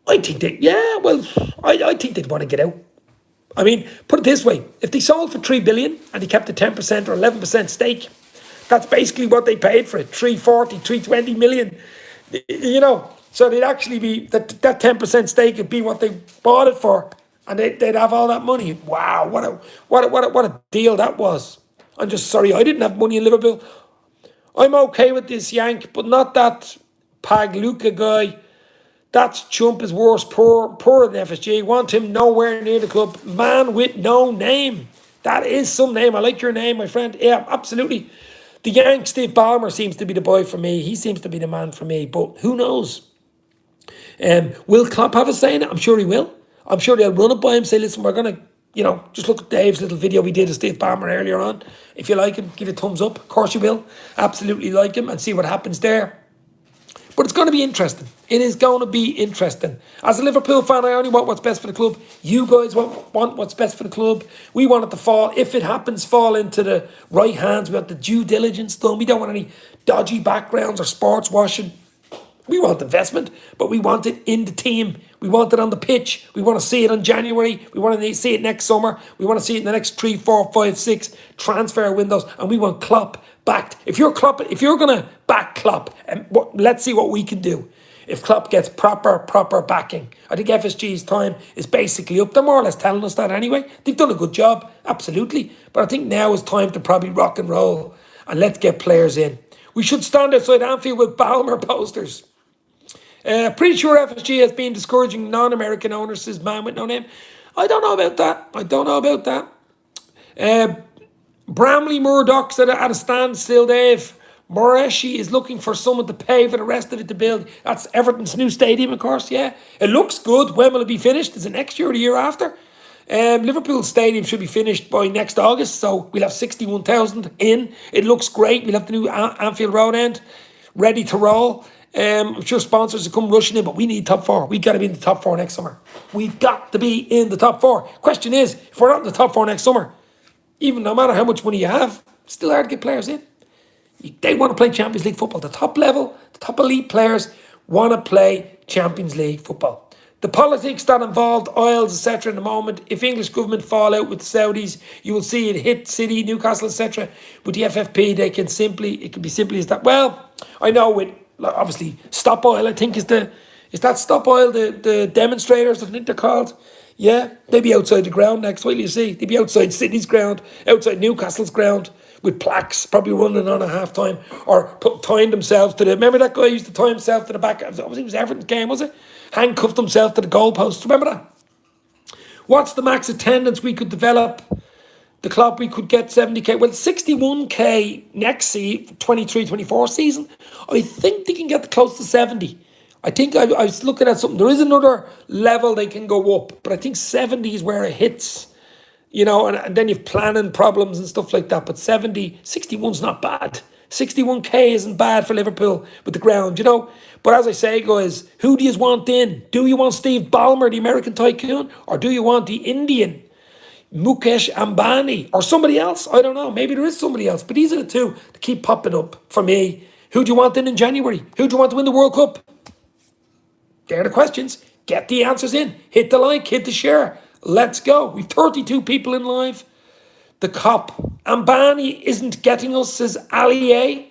I think I think they'd want to get out. I mean, put it this way, if they sold for 3 billion and they kept a 10% or 11% stake, that's basically what they paid for it, 340, 320 million. So they'd actually be, that 10% stake would be what they bought it for, and they'd have all that money. Wow, what a deal that was. I'm just sorry, I didn't have money in Liverpool. I'm okay with this yank, but not that Pagluka guy. That's chump is worse, poor than FSG. Want him nowhere near the club. Man with no name. That is some name. I like your name, my friend. Yeah, absolutely. The Yank, Steve Ballmer, seems to be the boy for me. He seems to be the man for me. But who knows? Will Klopp have a say in it? I'm sure he will. I'm sure they'll run it by him. Say, listen, we're going to, just look at Dave's little video we did of Steve Ballmer earlier on. If you like him, give it a thumbs up. Of course you will. Absolutely like him and see what happens there. But it's going to be interesting. It is going to be interesting. As a Liverpool fan, I only want what's best for the club. You guys want what's best for the club. We want it to fall, if it happens, fall into the right hands. We want the due diligence done. We don't want any dodgy backgrounds or sports washing. We want investment, but we want it in the team. We want it on the pitch. We want to see it in January. We want to see it next summer. We want to see it in the next 3, 4, 5, 6 transfer windows. And we want Klopp backed. If you're going to back Klopp, let's see what we can do. If Klopp gets proper backing. I think FSG's time is basically up. They're more or less telling us that anyway. They've done a good job, absolutely. But I think now is time to probably rock and roll. And let's get players in. We should stand outside Anfield with Ballmer posters. Pretty sure FSG has been discouraging non-American owners, says man with no name. I don't know about that. Bramley Murdoch's at a standstill, Dave. Moreshi is looking for someone to pay for the rest of it to build. That's Everton's new stadium, of course, yeah. It looks good. When will it be finished? Is it next year or the year after? Liverpool Stadium should be finished by next August, so we'll have 61,000 in. It looks great. We'll have the new Anfield Road end ready to roll. I'm sure sponsors will come rushing in, but we need top four. We've got to be in the top four next summer. We've got to be in the top four. Question is, if we're not in the top four next summer, even no matter how much money you have, it's still hard to get players in. They want to play Champions League football. The top level, the top elite players want to play Champions League football. The politics that involved oils, etc. in the moment, if English government fall out with the Saudis, you will see it hit City, Newcastle, etc. With the FFP, it can be simply as that. Well, I know with, obviously, Stop Oil, I think is that Stop Oil, the demonstrators, I think they're called. Yeah, they'd be outside the ground next. Wait till you see. They'd be outside City's ground, outside Newcastle's ground, with plaques, probably running on a half time, or tying themselves to the. Remember that guy used to tie himself to the back? It was Everton's game, was it? Handcuffed himself to the goalpost. Remember that? What's the max attendance we could develop? The club we could get 70k. Well, 61k next 23-24 season. I think they can get close to 70. I think I was looking at something. There is another level they can go up, but I think 70 is where it hits. You know, and then you've planning problems and stuff like that. But 61's not bad. 61k isn't bad for Liverpool with the ground, you know. But as I say, guys, who do you want in? Do you want Steve Ballmer, the American tycoon? Or do you want the Indian Mukesh Ambani? Or somebody else? I don't know. Maybe there is somebody else. But these are the two that keep popping up for me. Who do you want in January? Who do you want to win the World Cup? They're the questions. Get the answers in. Hit the like, hit the share. Let's go. We've 32 people in live. The cop. Ambani isn't getting us, says Ali A.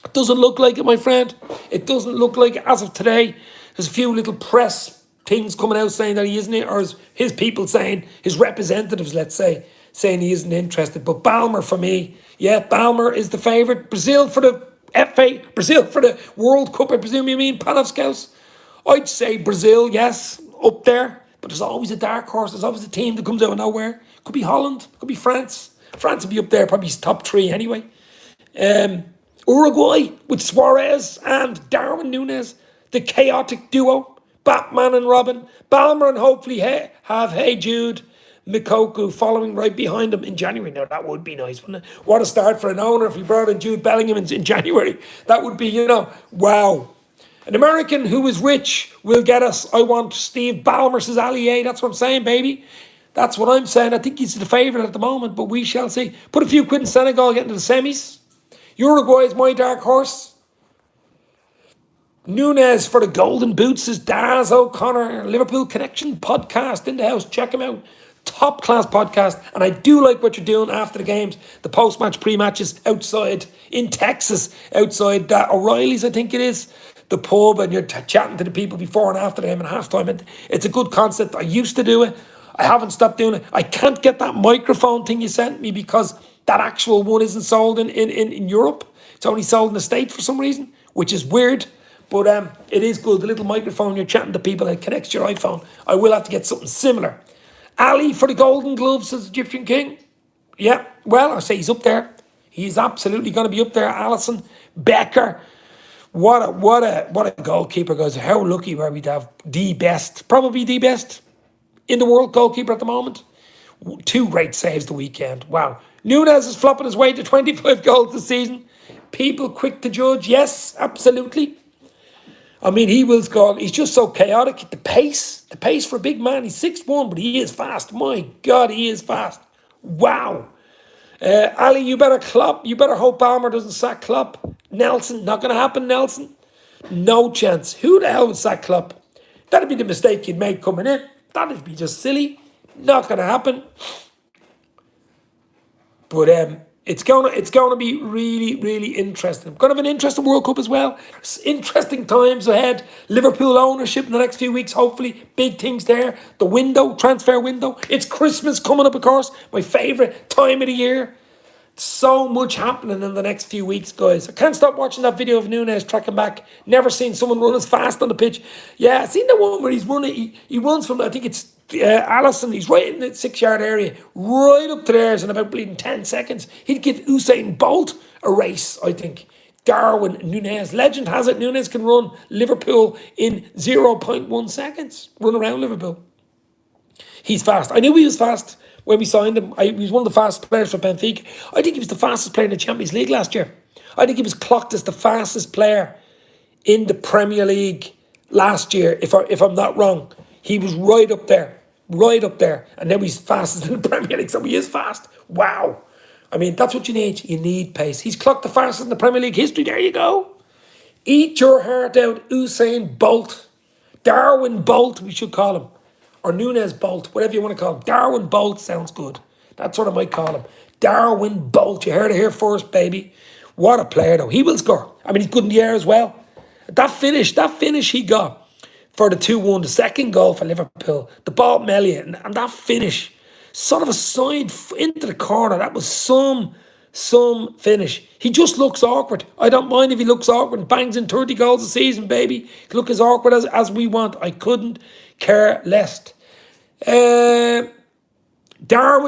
It doesn't look like it, my friend. It doesn't look like it as of today. There's a few little press things coming out saying that he isn't, or his people saying, his representatives, let's say, saying he isn't interested. But Ballmer for me, yeah, Ballmer is the favourite. Brazil for the FA, Brazil for the World Cup, I presume you mean, Panovskaus. I'd say Brazil, yes, up there. But there's always a dark horse. There's always a team that comes out of nowhere. Could be Holland. Could be France. France would be up there, probably top three anyway. Uruguay with Suarez and Darwin Núñez. The chaotic duo. Batman and Robin. Ballmer and hopefully have Hey Jude Mikoku following right behind him in January. Now, that would be nice, wouldn't it? What a start for an owner if he brought in Jude Bellingham in January. That would be, wow. An American who is rich will get us. I want Steve Ballmer, says Ali A. That's what I'm saying, baby. That's what I'm saying. I think he's the favourite at the moment, but we shall see. Put a few quid in Senegal, get into the semis. Uruguay is my dark horse. Núñez for the golden boots, says Daz O'Connor. Liverpool Connection podcast in the house. Check him out. Top class podcast. And I do like what you're doing after the games. The post-match, pre-matches outside in Texas, outside O'Reilly's, I think it is. The pub, and you're chatting to the people before and after the game and halftime. It's a good concept. I used to do it. I haven't stopped doing it. I can't get that microphone thing you sent me because that actual one isn't sold in Europe. It's only sold in the States for some reason, which is weird. But it is good. The little microphone, you're chatting to people, and it connects to your iPhone. I will have to get something similar. Ali for the Golden Gloves, says Egyptian King. Yeah, well, I say he's up there. He's absolutely going to be up there. Alisson, Becker. What a goalkeeper, guys. How lucky were we to have probably the best in the world goalkeeper at the moment. 2 great saves the weekend. Wow. Núñez is flopping his way to 25 goals this season. People quick to judge. Yes, absolutely. I mean, he will score. He's just so chaotic. The pace for a big man. He's 6'1", but he is fast. My God, he is fast. Wow. Ali, you better Klopp. You better hope Ballmer doesn't sack Klopp. Nelson, not going to happen, Nelson. No chance. Who the hell would sack Klopp? That'd be the mistake you'd make coming in. That'd be just silly. Not going to happen. But it's going to be really, really interesting. Going to have an interesting World Cup as well. There's interesting times ahead. Liverpool ownership in the next few weeks, hopefully. Big things there. The transfer window. It's Christmas coming up, of course. My favourite time of the year. So much happening in the next few weeks, guys. I can't stop watching that video of Núñez tracking back. Never seen someone run as fast on the pitch. Yeah, I've seen the one where he's running. He runs from, I think it's Alisson. He's right in the 6-yard area, right up to theirs in about bleeding 10 seconds. He'd give Usain Bolt a race, I think. Darwin Núñez. Legend has it Núñez can run Liverpool in 0.1 seconds. Run around Liverpool. He's fast. I knew he was fast when we signed him. He was one of the fastest players for Benfica. I think he was the fastest player in the Champions League last year. I think he was clocked as the fastest player in the Premier League last year, if I'm not wrong. He was right up there. Right up there. And now he's fastest in the Premier League, so he is fast. Wow. I mean, that's what you need. You need pace. He's clocked the fastest in the Premier League history. There you go. Eat your heart out, Usain Bolt. Darwin Bolt, we should call him. Or Nunes Bolt, whatever you want to call him. Darwin Bolt sounds good. That's what I might call him. Darwin Bolt. You heard it here first, baby. What a player, though. He will score. I mean, he's good in the air as well. That finish he got for the 2-1, the second goal for Liverpool, the ball melee, and that finish, sort of a side into the corner. That was some finish. He just looks awkward. I don't mind if he looks awkward and bangs in 30 goals a season, baby. He look as awkward as we want. I couldn't care less. Darwin,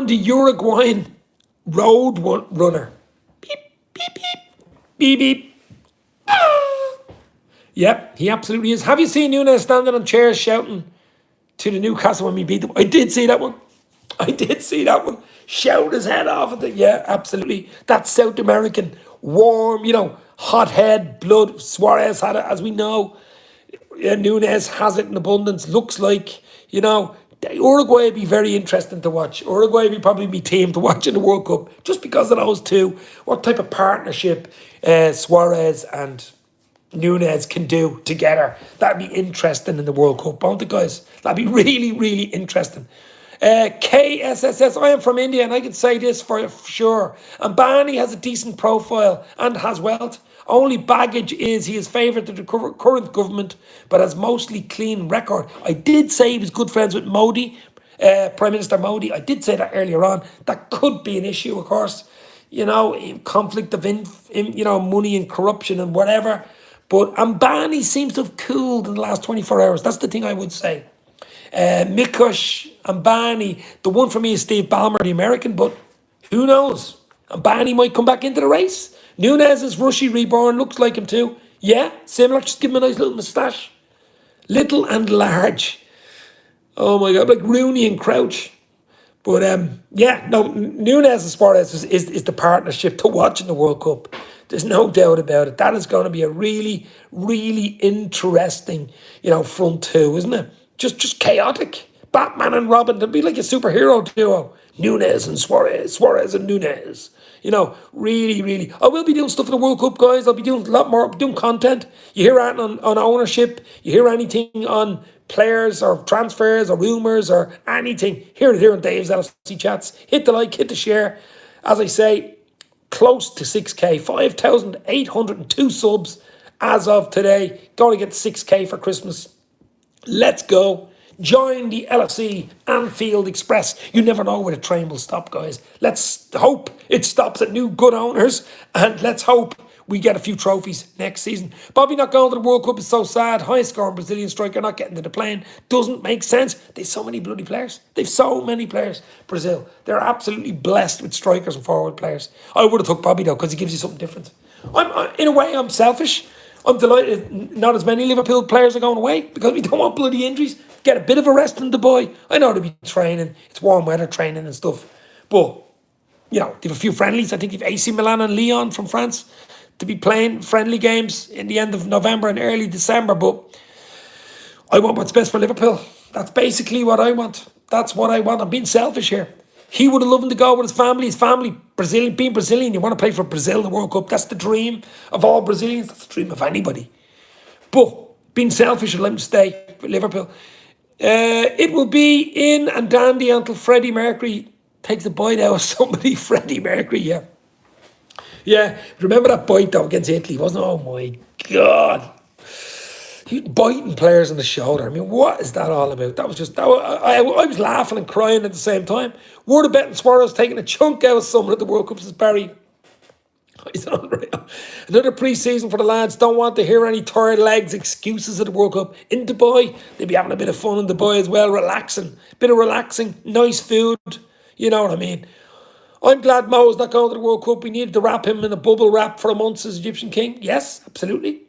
the Uruguayan road runner. Beep, beep, beep. Beep, beep. Yep, he absolutely is. Have you seen Nunes standing on chairs shouting to the Newcastle when we beat them? I did see that one. Shout his head off at it. Yeah, absolutely. That South American, warm, hot head, blood. Suarez had it, as we know. Yeah, Nunes has it in abundance. Looks like, Uruguay would be very interesting to watch. Uruguay would probably be team to watch in the World Cup just because of those two. What type of partnership Suarez and Nunes can do together. That'd be interesting in the World Cup, won't it, guys? That'd be really, really interesting. KSSS, I am from India and I can say this for sure. Ambani has a decent profile and has wealth. Only baggage is he is favoured to the current government, but has mostly clean record. I did say he was good friends with Modi, Prime Minister Modi. I did say that earlier on. That could be an issue, of course. Conflict of money and corruption and whatever. But Ambani seems to have cooled in the last 24 hours. That's the thing I would say. Mikush, Ambani. The one for me is Steve Ballmer, the American, but who knows? Ambani might come back into the race. Nunes is Rushy reborn, looks like him too. Yeah, similar, just give him a nice little moustache. Little and large. Oh my God, like Rooney and Crouch. But Nunes and Suarez is the partnership to watch in the World Cup. There's no doubt about it. That is going to be a really, really interesting, front two, isn't it? Just chaotic. Batman and Robin, it'll be like a superhero duo. Nunes and Suarez, Suarez and Nunes. Really, really. I will be doing stuff in the World Cup, guys. I'll be doing a lot more, doing content. You hear anything on ownership, you hear anything on players or transfers or rumours or anything, hear it here on Dave's LFC Chats. Hit the like, hit the share. As I say, close to 6k, 5,802 subs as of today. Going to get 6k for Christmas. Let's go. Join the LFC Anfield Express. You never know where the train will stop, guys. Let's hope it stops at new good owners, and let's hope we get a few trophies next season. Bobby not going to the World Cup is so sad. Highest scoring Brazilian striker not getting to the plane. Doesn't make sense. They've so many bloody players. They've so many players. Brazil. They're absolutely blessed with strikers and forward players. I would have took Bobby though, because he gives you something different. In a way, I'm selfish. I'm delighted not as many Liverpool players are going away because we don't want bloody injuries. Get a bit of a rest in Dubai. I know they'll be training. It's warm weather training and stuff. But, they have a few friendlies. I think they have AC Milan and Lyon from France to be playing friendly games in the end of November and early December. But I want what's best for Liverpool. That's basically what I want. That's what I want. I'm being selfish here. He would have loved to go with his family, Brazilian, being Brazilian. You want to play for Brazil in the World Cup. That's the dream of all Brazilians. That's the dream of anybody. But being selfish will let him stay with Liverpool. It will be in and dandy until Freddie Mercury takes a bite out of somebody. Freddie Mercury, yeah. Yeah, remember that bite though against Italy, wasn't it? Oh my God. He was biting players on the shoulder. I mean, what is that all about? That was just, I was laughing and crying at the same time. Word of betting Suarez taking a chunk out of someone at the World Cup, says Barry. He's unreal. Another pre-season for the lads. Don't want to hear any tired legs excuses at the World Cup. In Dubai, they'll be having a bit of fun in Dubai as well, relaxing. Bit of relaxing, nice food. You know what I mean? I'm glad Mo's not going to the World Cup. We needed to wrap him in a bubble wrap for a month as Egyptian king. Yes, absolutely.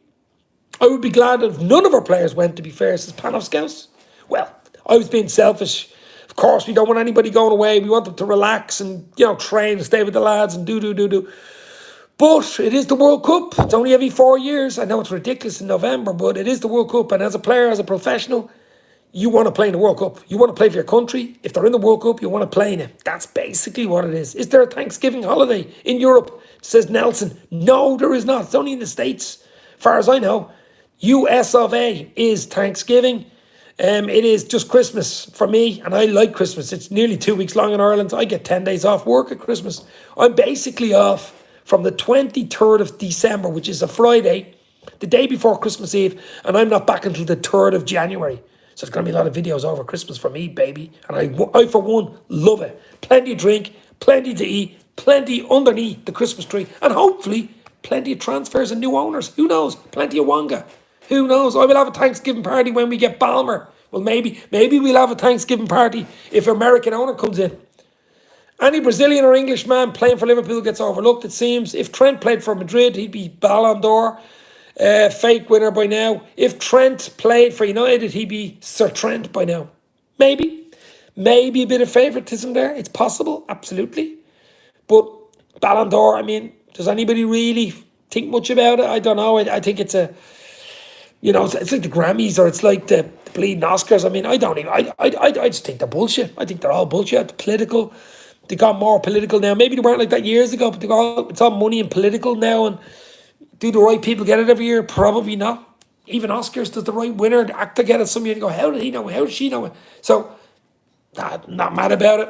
I would be glad if none of our players went, to be fair, says Panovskaus. Well, I was being selfish. Of course, we don't want anybody going away. We want them to relax and, train and stay with the lads and do. But it is the World Cup. It's only every 4 years. I know it's ridiculous in November, but it is the World Cup. And as a player, as a professional, you want to play in the World Cup. You want to play for your country. If they're in the World Cup, you want to play in it. That's basically what it is. Is there a Thanksgiving holiday in Europe? Says Nelson. No, there is not. It's only in the States. As far as I know, US of A is Thanksgiving. It is just Christmas for me, and I like Christmas. It's nearly 2 weeks long in Ireland. I get 10 days off work at Christmas. I'm basically off from the 23rd of December, which is a Friday, the day before Christmas Eve, and I'm not back until the 3rd of January. So there's going to be a lot of videos over Christmas for me, baby. And I for one, love it. Plenty of drink, plenty to eat, plenty underneath the Christmas tree, and hopefully plenty of transfers and new owners. Who knows? Plenty of Wonga. Who knows? I will have a Thanksgiving party when we get Ballmer. Well, maybe we'll have a Thanksgiving party if an American owner comes in. Any Brazilian or English man playing for Liverpool gets overlooked, it seems. If Trent played for Madrid, he'd be Ballon d'Or. Fake winner by now. If Trent played for United, he'd be Sir Trent by now. Maybe a bit of favouritism there. It's possible, absolutely. But Ballon d'Or, does anybody really think much about it? I don't know. I think it's a... it's like the Grammys or it's like the bleeding Oscars. I just think they're bullshit. I think they're all bullshit. Political. They got more political now. Maybe they weren't like that years ago, but it's all money and political now. And do the right people get it every year? Probably not. Even Oscars, does the right winner, the actor get it some year? You go, how did he know it? How did she know it? So, not mad about it.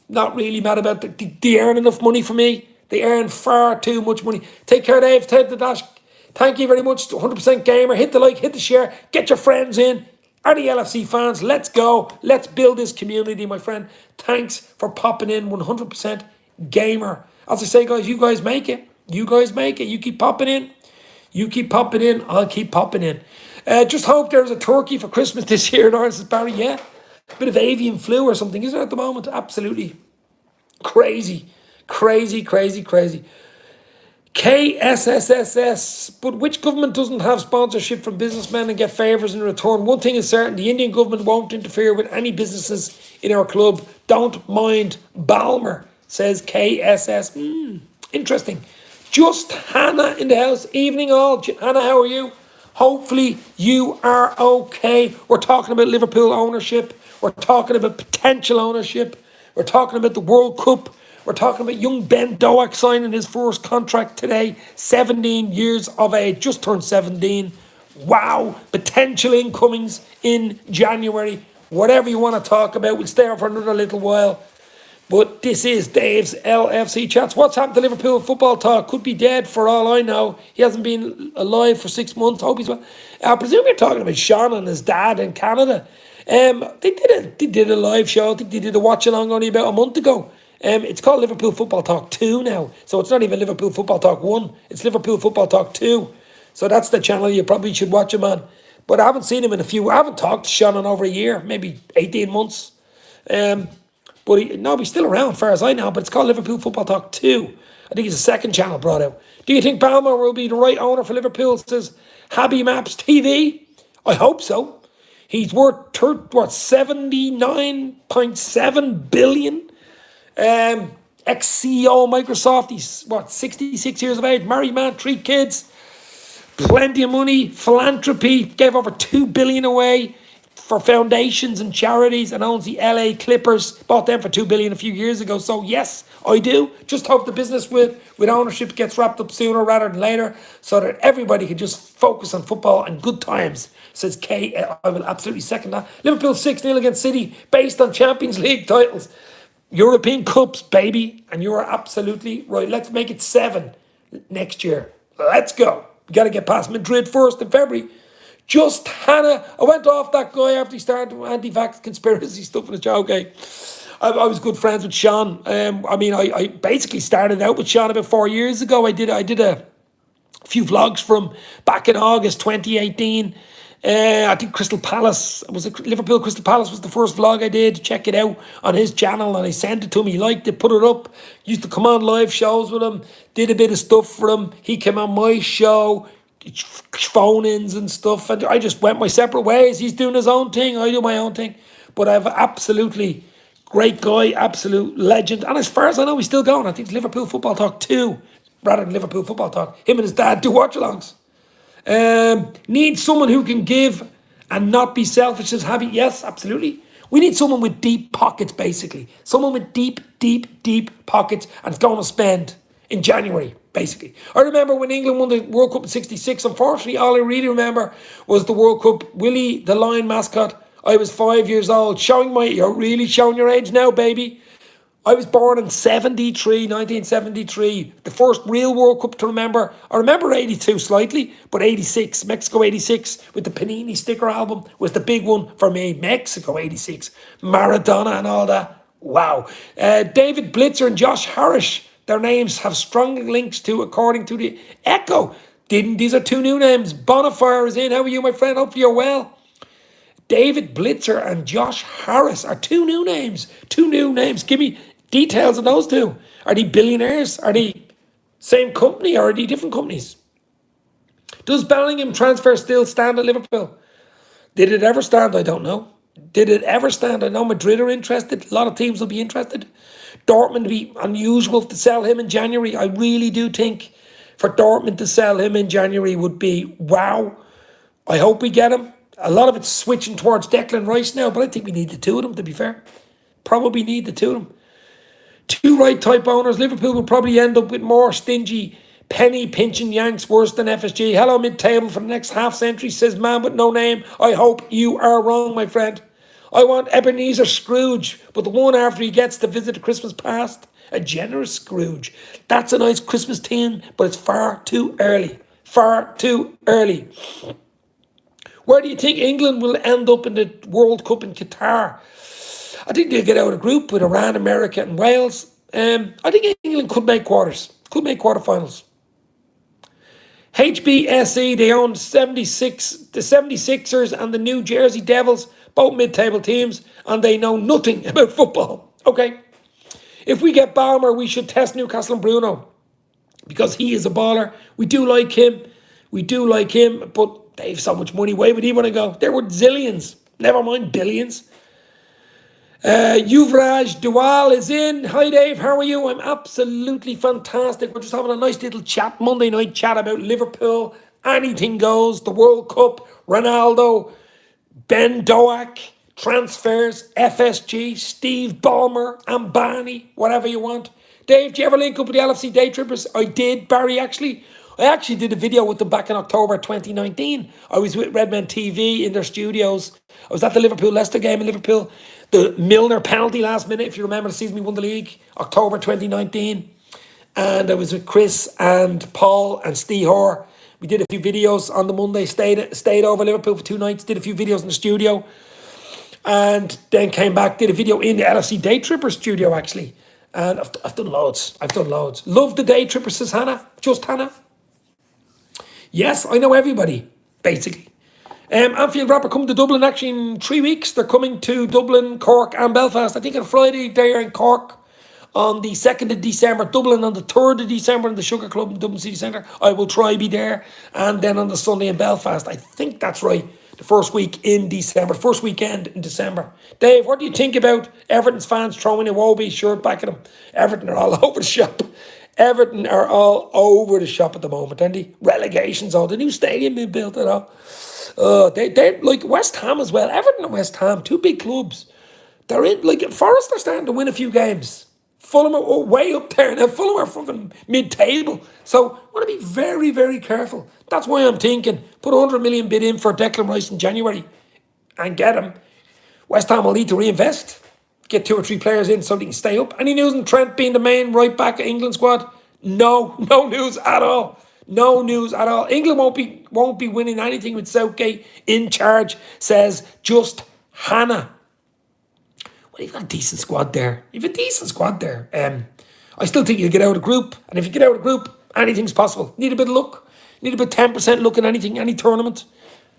Not really mad about it. They earn enough money for me. They earn far too much money. Take care, Dave. Ted the Dash. Thank you very much. 100% Gamer. Hit the like, hit the share. Get your friends in. Any LFC fans, let's go. Let's build this community, my friend. Thanks for popping in. 100% Gamer. As I say, guys, you guys make it. You guys make it. You keep popping in. You keep popping in. I'll keep popping in. Just hope there's a turkey for Christmas this year in Ireland, says Barry. Yeah. A bit of avian flu or something, isn't it, at the moment? Absolutely. Crazy. KSSSS, but which government doesn't have sponsorship from businessmen and get favours in return? One thing is certain, the Indian government won't interfere with any businesses in our club. Don't mind Ballmer, says KSS. Interesting. Just Hannah in the house. Evening all. Hannah, how are you? Hopefully you are okay. We're talking about Liverpool ownership. We're talking about potential ownership. We're talking about the World Cup. We're talking about young Ben Doak signing his first contract today. 17 years of age, just turned 17. Wow. Potential incomings in January. Whatever you want to talk about, we'll stay on for another little while. But this is Dave's LFC Chats. What's happened to Liverpool football talk? Could be dead for all I know. He hasn't been alive for 6 months. Hope he's well. I presume you're talking about Sean and his dad in Canada. They did a live show. I think they did a watch along only about a month ago. It's called Liverpool Football Talk 2 now. So it's not even Liverpool Football Talk 1. It's Liverpool Football Talk 2. So that's the channel you probably should watch him on. But I haven't seen him I haven't talked to Sean in over a year, maybe 18 months. But he's still around, as far as I know. But it's called Liverpool Football Talk 2. I think it's a second channel brought out. Do you think Ballmer will be the right owner for Liverpool? Says Habby Maps TV. I hope so. He's worth 79.7 billion. Ex-CEO of Microsoft. He's 66 years of age. Married man, 3 kids. Plenty of money. Philanthropy. Gave over 2 billion away for foundations and charities, and owns the LA Clippers. Bought them for 2 billion a few years ago. So yes, I do. Just hope the business with ownership gets wrapped up sooner rather than later, so that everybody can just focus on football and good times. Says K. I will absolutely second that. Liverpool 6-0 against City, based on Champions League titles. European Cups, baby. And you are absolutely right. Let's make it 7 next year. Let's go. We got to get past Madrid first in February. Just Hannah. I went off that guy after he started anti-vax conspiracy stuff in his show. Okay. I was good friends with Sean. I basically started out with Sean about 4 years ago. I did a few vlogs from back in August 2018. I think Liverpool Crystal Palace was the first vlog I did. Check it out on his channel, and I sent it to him. He liked it, put it up. Used to come on live shows with him. Did a bit of stuff for him. He came on my show, phone-ins and stuff, and I just went my separate ways. He's doing his own thing. I do my own thing. But I've absolutely Great guy, absolute legend. And as far as I know, he's still going. I think it's Liverpool Football Talk 2, rather than Liverpool Football Talk. Him and his dad do watch-alongs. Need someone who can give and not be selfish as Habby. Yes, absolutely. We need someone with deep pockets, basically. Someone with deep, deep, deep pockets and it's going to spend in January, basically. I remember when England won the World Cup in '66. Unfortunately, all I really remember was the World Cup. Willie, the Lion mascot. I was 5 years old. You're really showing your age now, baby. I was born in 1973. The first real World Cup to remember. I remember 82 slightly, but 86, Mexico 86 with the Panini sticker album was the big one for me. Mexico 86, Maradona and all that. Wow. David Blitzer and Josh Harris, their names have strong links to, according to the Echo. These are two new names. Bonafire is in. How are you, my friend? Hopefully you're well. David Blitzer and Josh Harris are two new names. Two new names. Give me details on those two. Are they billionaires? Are they same company or are they different companies? Does Bellingham transfer still stand at Liverpool? Did it ever stand? I don't know. Did it ever stand? I know Madrid are interested. A lot of teams will be interested. Dortmund would be unusual to sell him in January. I really do think for Dortmund to sell him in January would be wow. I hope we get him. A lot of it's switching towards Declan Rice now, but I think we need the two of them, to be fair. Probably need the two of them. Two right type owners. Liverpool will probably end up with more stingy penny pinching Yanks worse than FSG. Hello, mid-table for the next half century, says man with no name. I hope you are wrong, my friend. I want Ebenezer Scrooge, but the one after he gets to visit the Christmas past. A generous Scrooge. That's a nice Christmas theme, but it's far too early. Far too early. Where do you think England will end up in the World Cup in Qatar? I think they'll get out of the group with Iran, America and Wales. I think England could make quarterfinals. HBSE, they own the 76ers and the New Jersey Devils, both mid-table teams, and they know nothing about football. Okay. If we get Ballmer, we should test Newcastle and Bruno because he is a baller. We do like him, but they have so much money. Where would he want to go? There were zillions, never mind billions. Yuvraj Dewal is in. Hi Dave, how are you? I'm absolutely fantastic. We're just having a nice little chat, Monday night chat about Liverpool. Anything goes. The World Cup, Ronaldo, Ben Doak, transfers, FSG, Steve Ballmer, Ambani, whatever you want. Dave, do you ever link up with the LFC Day Trippers? I did, Barry, actually. I actually did a video with them back in October 2019. I was with Redmen TV in their studios. I was at the Liverpool-Leicester game in Liverpool. The Milner penalty last minute, if you remember the season we won the league, October 2019. And I was with Chris and Paul and Steve Hoare. We did a few videos on the Monday, stayed over Liverpool for 2 nights, did a few videos in the studio. And then came back, did a video in the LFC Day Tripper studio, actually. And I've done loads. Love the Day Tripper, says Hannah. Just Hannah. Yes, I know everybody, basically. Anfield Rapper coming to Dublin actually in 3 weeks. They're coming to Dublin, Cork and Belfast. I think on Friday they're in Cork on the 2nd of December. Dublin on the 3rd of December in the Sugar Club in Dublin City Centre. I will try be there. And then on the Sunday in Belfast. I think that's right. The first week in December. First weekend in December. Dave, what do you think about Everton's fans throwing a Wobie shirt back at them? Everton are all over the shop. Everton are all over the shop at the moment, aren't they? Relegation's all. The new stadium being built and all. They're like West Ham as well. Everton and West Ham, two big clubs. They're in, like, Forest are starting to win a few games. Fulham are way up there. Now, Fulham are fucking mid-table. So, I want to be very, very careful. That's why I'm thinking, put 100 million bid in for Declan Rice in January and get him. West Ham will need to reinvest. Get 2 or 3 players in so they can stay up. Any news on Trent being the main right back of England squad? No news at all. No news at all. England won't be winning anything with Southgate in charge, says just Hannah. Well, you've got a decent squad there. I still think you'll get out of the group. And if you get out of the group, anything's possible. Need a bit of luck. Need about 10% luck in anything, any tournament.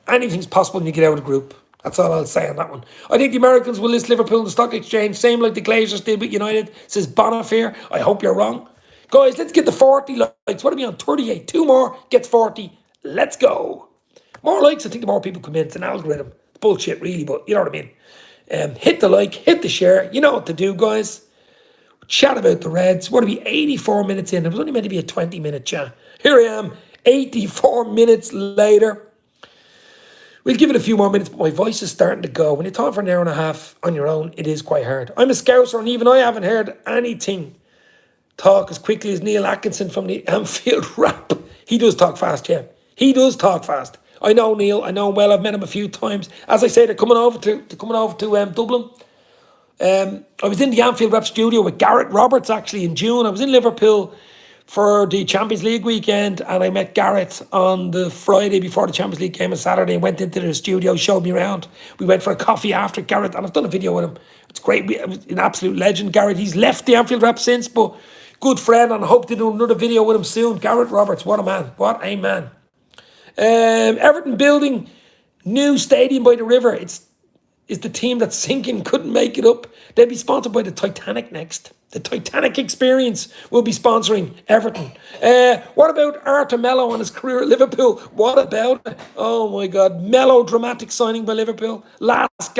Anything's possible when you get out of the group. That's all I'll say on that one. I think the Americans will list Liverpool in the stock exchange, same like the Glazers did with United, says Bonafire. I hope you're wrong. Guys, let's get the 40 likes. What are we on? 38. 2 more gets 40. Let's go. More likes, I think the more people come in. It's an algorithm. It's bullshit, really, but you know what I mean. Hit the like, hit the share. You know what to do, guys. Chat about the Reds. What are we, 84 minutes in? It was only meant to be a 20-minute chat. Here I am, 84 minutes later. We'll give it a few more minutes, but my voice is starting to go. When you talk for an hour and a half on your own, it is quite hard. I'm a Scouser, and even I haven't heard anything talk as quickly as Neil Atkinson from the Anfield Rap. He does talk fast, yeah. He does talk fast. I know Neil. I know him well. I've met him a few times. As I say, they're coming over to Dublin. I was in the Anfield Rep studio with Gareth Roberts actually in June. I was in Liverpool for the Champions League weekend, and I met Gareth on the Friday before the Champions League game on Saturday and went into the studio, showed me around. We went for a coffee after Gareth, and I've done a video with him. It's great. An absolute legend, Gareth. He's left the Anfield Rep since, but good friend, and I hope to do another video with him soon. Gareth Roberts, what a man. What a man. Everton building new stadium by the river. Is the team that's sinking, couldn't make it up. They'll be sponsored by the Titanic next. The Titanic Experience will be sponsoring Everton. What about Arthur Melo and his career at Liverpool? What about it? Oh my God. Melodramatic signing by Liverpool. Last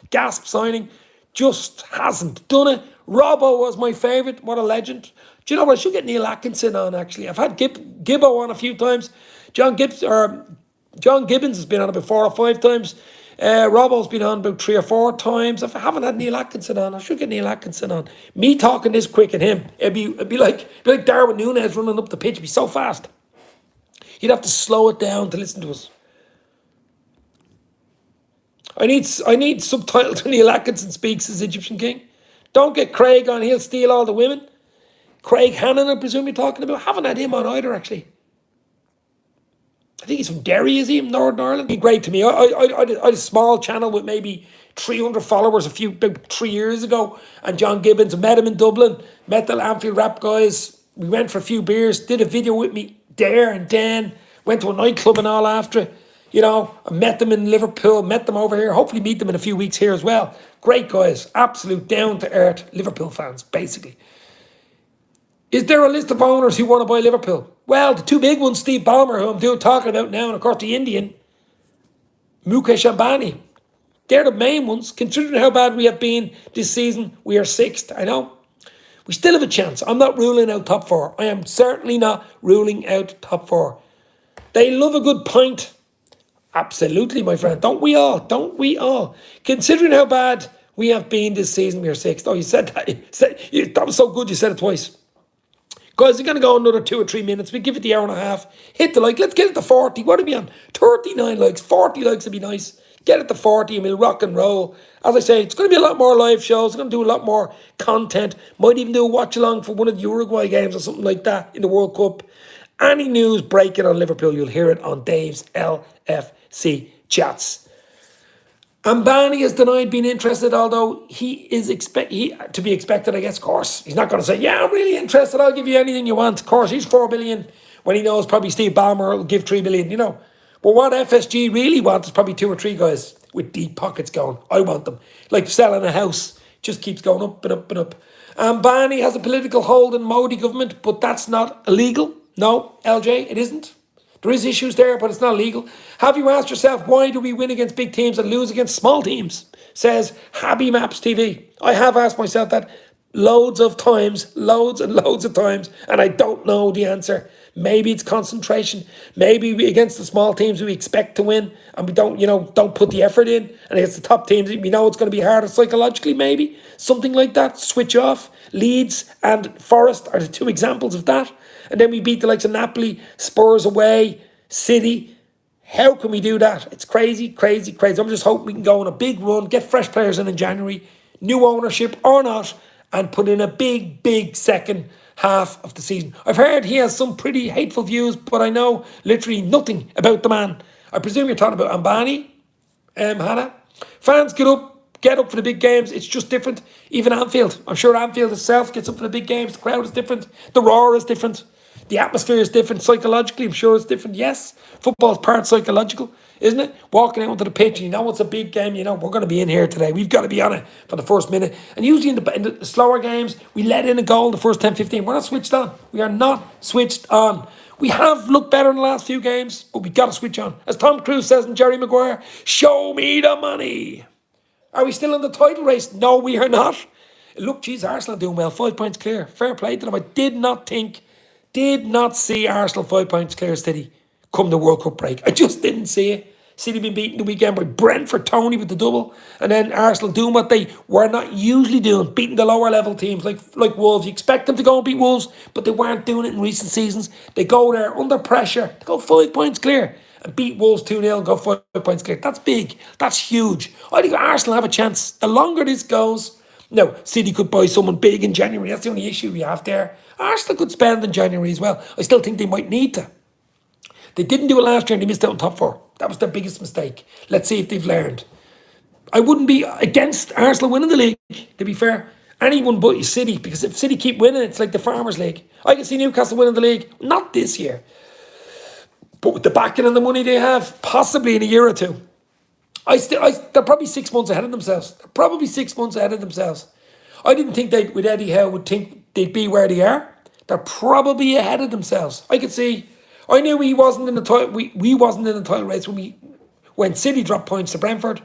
gasp signing. Just hasn't done it. Robbo was my favourite. What a legend. Do you know what? I should get Neil Atkinson on actually. I've had Gibbo on a few times. John Gibbons has been on about 4 or 5 times. Robbo's been on about 3 or 4 times. I haven't had Neil Atkinson on. I should get Neil Atkinson on. Me talking this quick and him, it'd be like Darwin Núñez running up the pitch. It'd be so fast. You'd have to slow it down to listen to us. I need subtitles when Neil Atkinson speaks as Egyptian king. Don't get Craig on. He'll steal all the women. Craig Hannon, I presume you're talking about. Haven't had him on either, actually. I think he's from Derry, is he? Northern Ireland? Be great to me. I had a small channel with maybe 300 followers about 3 years ago. And John Gibbons, I met him in Dublin. Met the Anfield Rap guys. We went for a few beers. Did a video with me there and then. Went to a nightclub and all after. You know, I met them in Liverpool. Met them over here. Hopefully meet them in a few weeks here as well. Great guys. Absolute down-to-earth Liverpool fans, basically. Is there a list of owners who want to buy Liverpool? Well, the 2 big ones, Steve Ballmer, who I'm talking about now, and of course the Indian, Mukesh Ambani. They're the main ones. Considering how bad we have been this season, we are 6th. I know. We still have a chance. I'm not ruling out top 4. I am certainly not ruling out top 4. They love a good pint. Absolutely, my friend. Don't we all? Don't we all? Considering how bad we have been this season, we are 6th. Oh, you said that. That was so good you said it twice. Guys, we're going to go another 2 or 3 minutes. We give it the hour and a half. Hit the like. Let's get it to 40. What are we on? 39 likes. 40 likes would be nice. Get it to 40 and we'll rock and roll. As I say, it's going to be a lot more live shows. We're going to do a lot more content. Might even do a watch along for one of the Uruguay games or something like that in the World Cup. Any news breaking on Liverpool, you'll hear it on Dave's LFC Chats. Ambani has denied being interested, although he is to be expected, I guess, of course. He's not going to say, yeah, I'm really interested, I'll give you anything you want. Of course, he's 4 billion when he knows probably Steve Ballmer will give 3 billion, you know. But what FSG really wants is probably 2 or 3 guys with deep pockets going. I want them. Like selling a house, just keeps going up and up and up. Ambani has a political hold in Modi government, but that's not illegal. No, LJ, it isn't. There is issues there, but it's not illegal. Have you asked yourself, why do we win against big teams and lose against small teams? Says Habby Maps TV. I have asked myself that loads and loads of times, and I don't know the answer. Maybe it's concentration. Maybe against the small teams we expect to win, and we don't put the effort in. And against the top teams, we know it's going to be harder psychologically, maybe. Something like that. Switch off. Leeds and Forest are the 2 examples of that. And then we beat the likes of Napoli, Spurs away, City. How can we do that? It's crazy, crazy, crazy. I'm just hoping we can go on a big run, get fresh players in January, new ownership or not, and put in a big, big second half of the season. I've heard he has some pretty hateful views, but I know literally nothing about the man. I presume you're talking about Ambani, Hannah. Fans get up for the big games. It's just different. Even Anfield. I'm sure Anfield itself gets up for the big games. The crowd is different. The roar is different. The atmosphere is different. Psychologically, I'm sure it's different. Yes, football's part psychological, isn't it? Walking out onto the pitch, and you know it's a big game. You know, we're going to be in here today. We've got to be on it for the first minute. And usually in the slower games, we let in a goal in the first 10, 15. We're not switched on. We are not switched on. We have looked better in the last few games, but we got to switch on. As Tom Cruise says in Jerry Maguire, show me the money. Are we still in the title race? No, we are not. Look, geez, Arsenal are doing well. 5 points clear. Fair play to them. I did not see Arsenal 5 points clear City come the World Cup break. I just didn't see it. City been beaten the weekend by Brentford, Tony with the double, and then Arsenal doing what they were not usually doing, beating the lower level teams like Wolves. You expect them to go and beat Wolves, but they weren't doing it in recent seasons. They go there under pressure, they go 5 points clear and beat Wolves 2-0 and go 5 points clear. That's big. That's huge. I think Arsenal have a chance. The longer this goes, no, City could buy someone big in January. That's the only issue we have there. Arsenal could spend in January as well. I still think they might need to. They didn't do it last year and they missed out on top four. That was their biggest mistake. Let's see if they've learned. I wouldn't be against Arsenal winning the league, to be fair. Anyone but City, because if City keep winning, it's like the Farmers League. I can see Newcastle winning the league. Not this year. But with the backing and the money they have, possibly in a year or two. They're probably 6 months ahead of themselves. They're probably 6 months ahead of themselves. I didn't think they, with Eddie Howe, would think they'd be where they are. They're probably ahead of themselves. I could see. I knew he wasn't in the title. We wasn't in the title race when City dropped points to Brentford,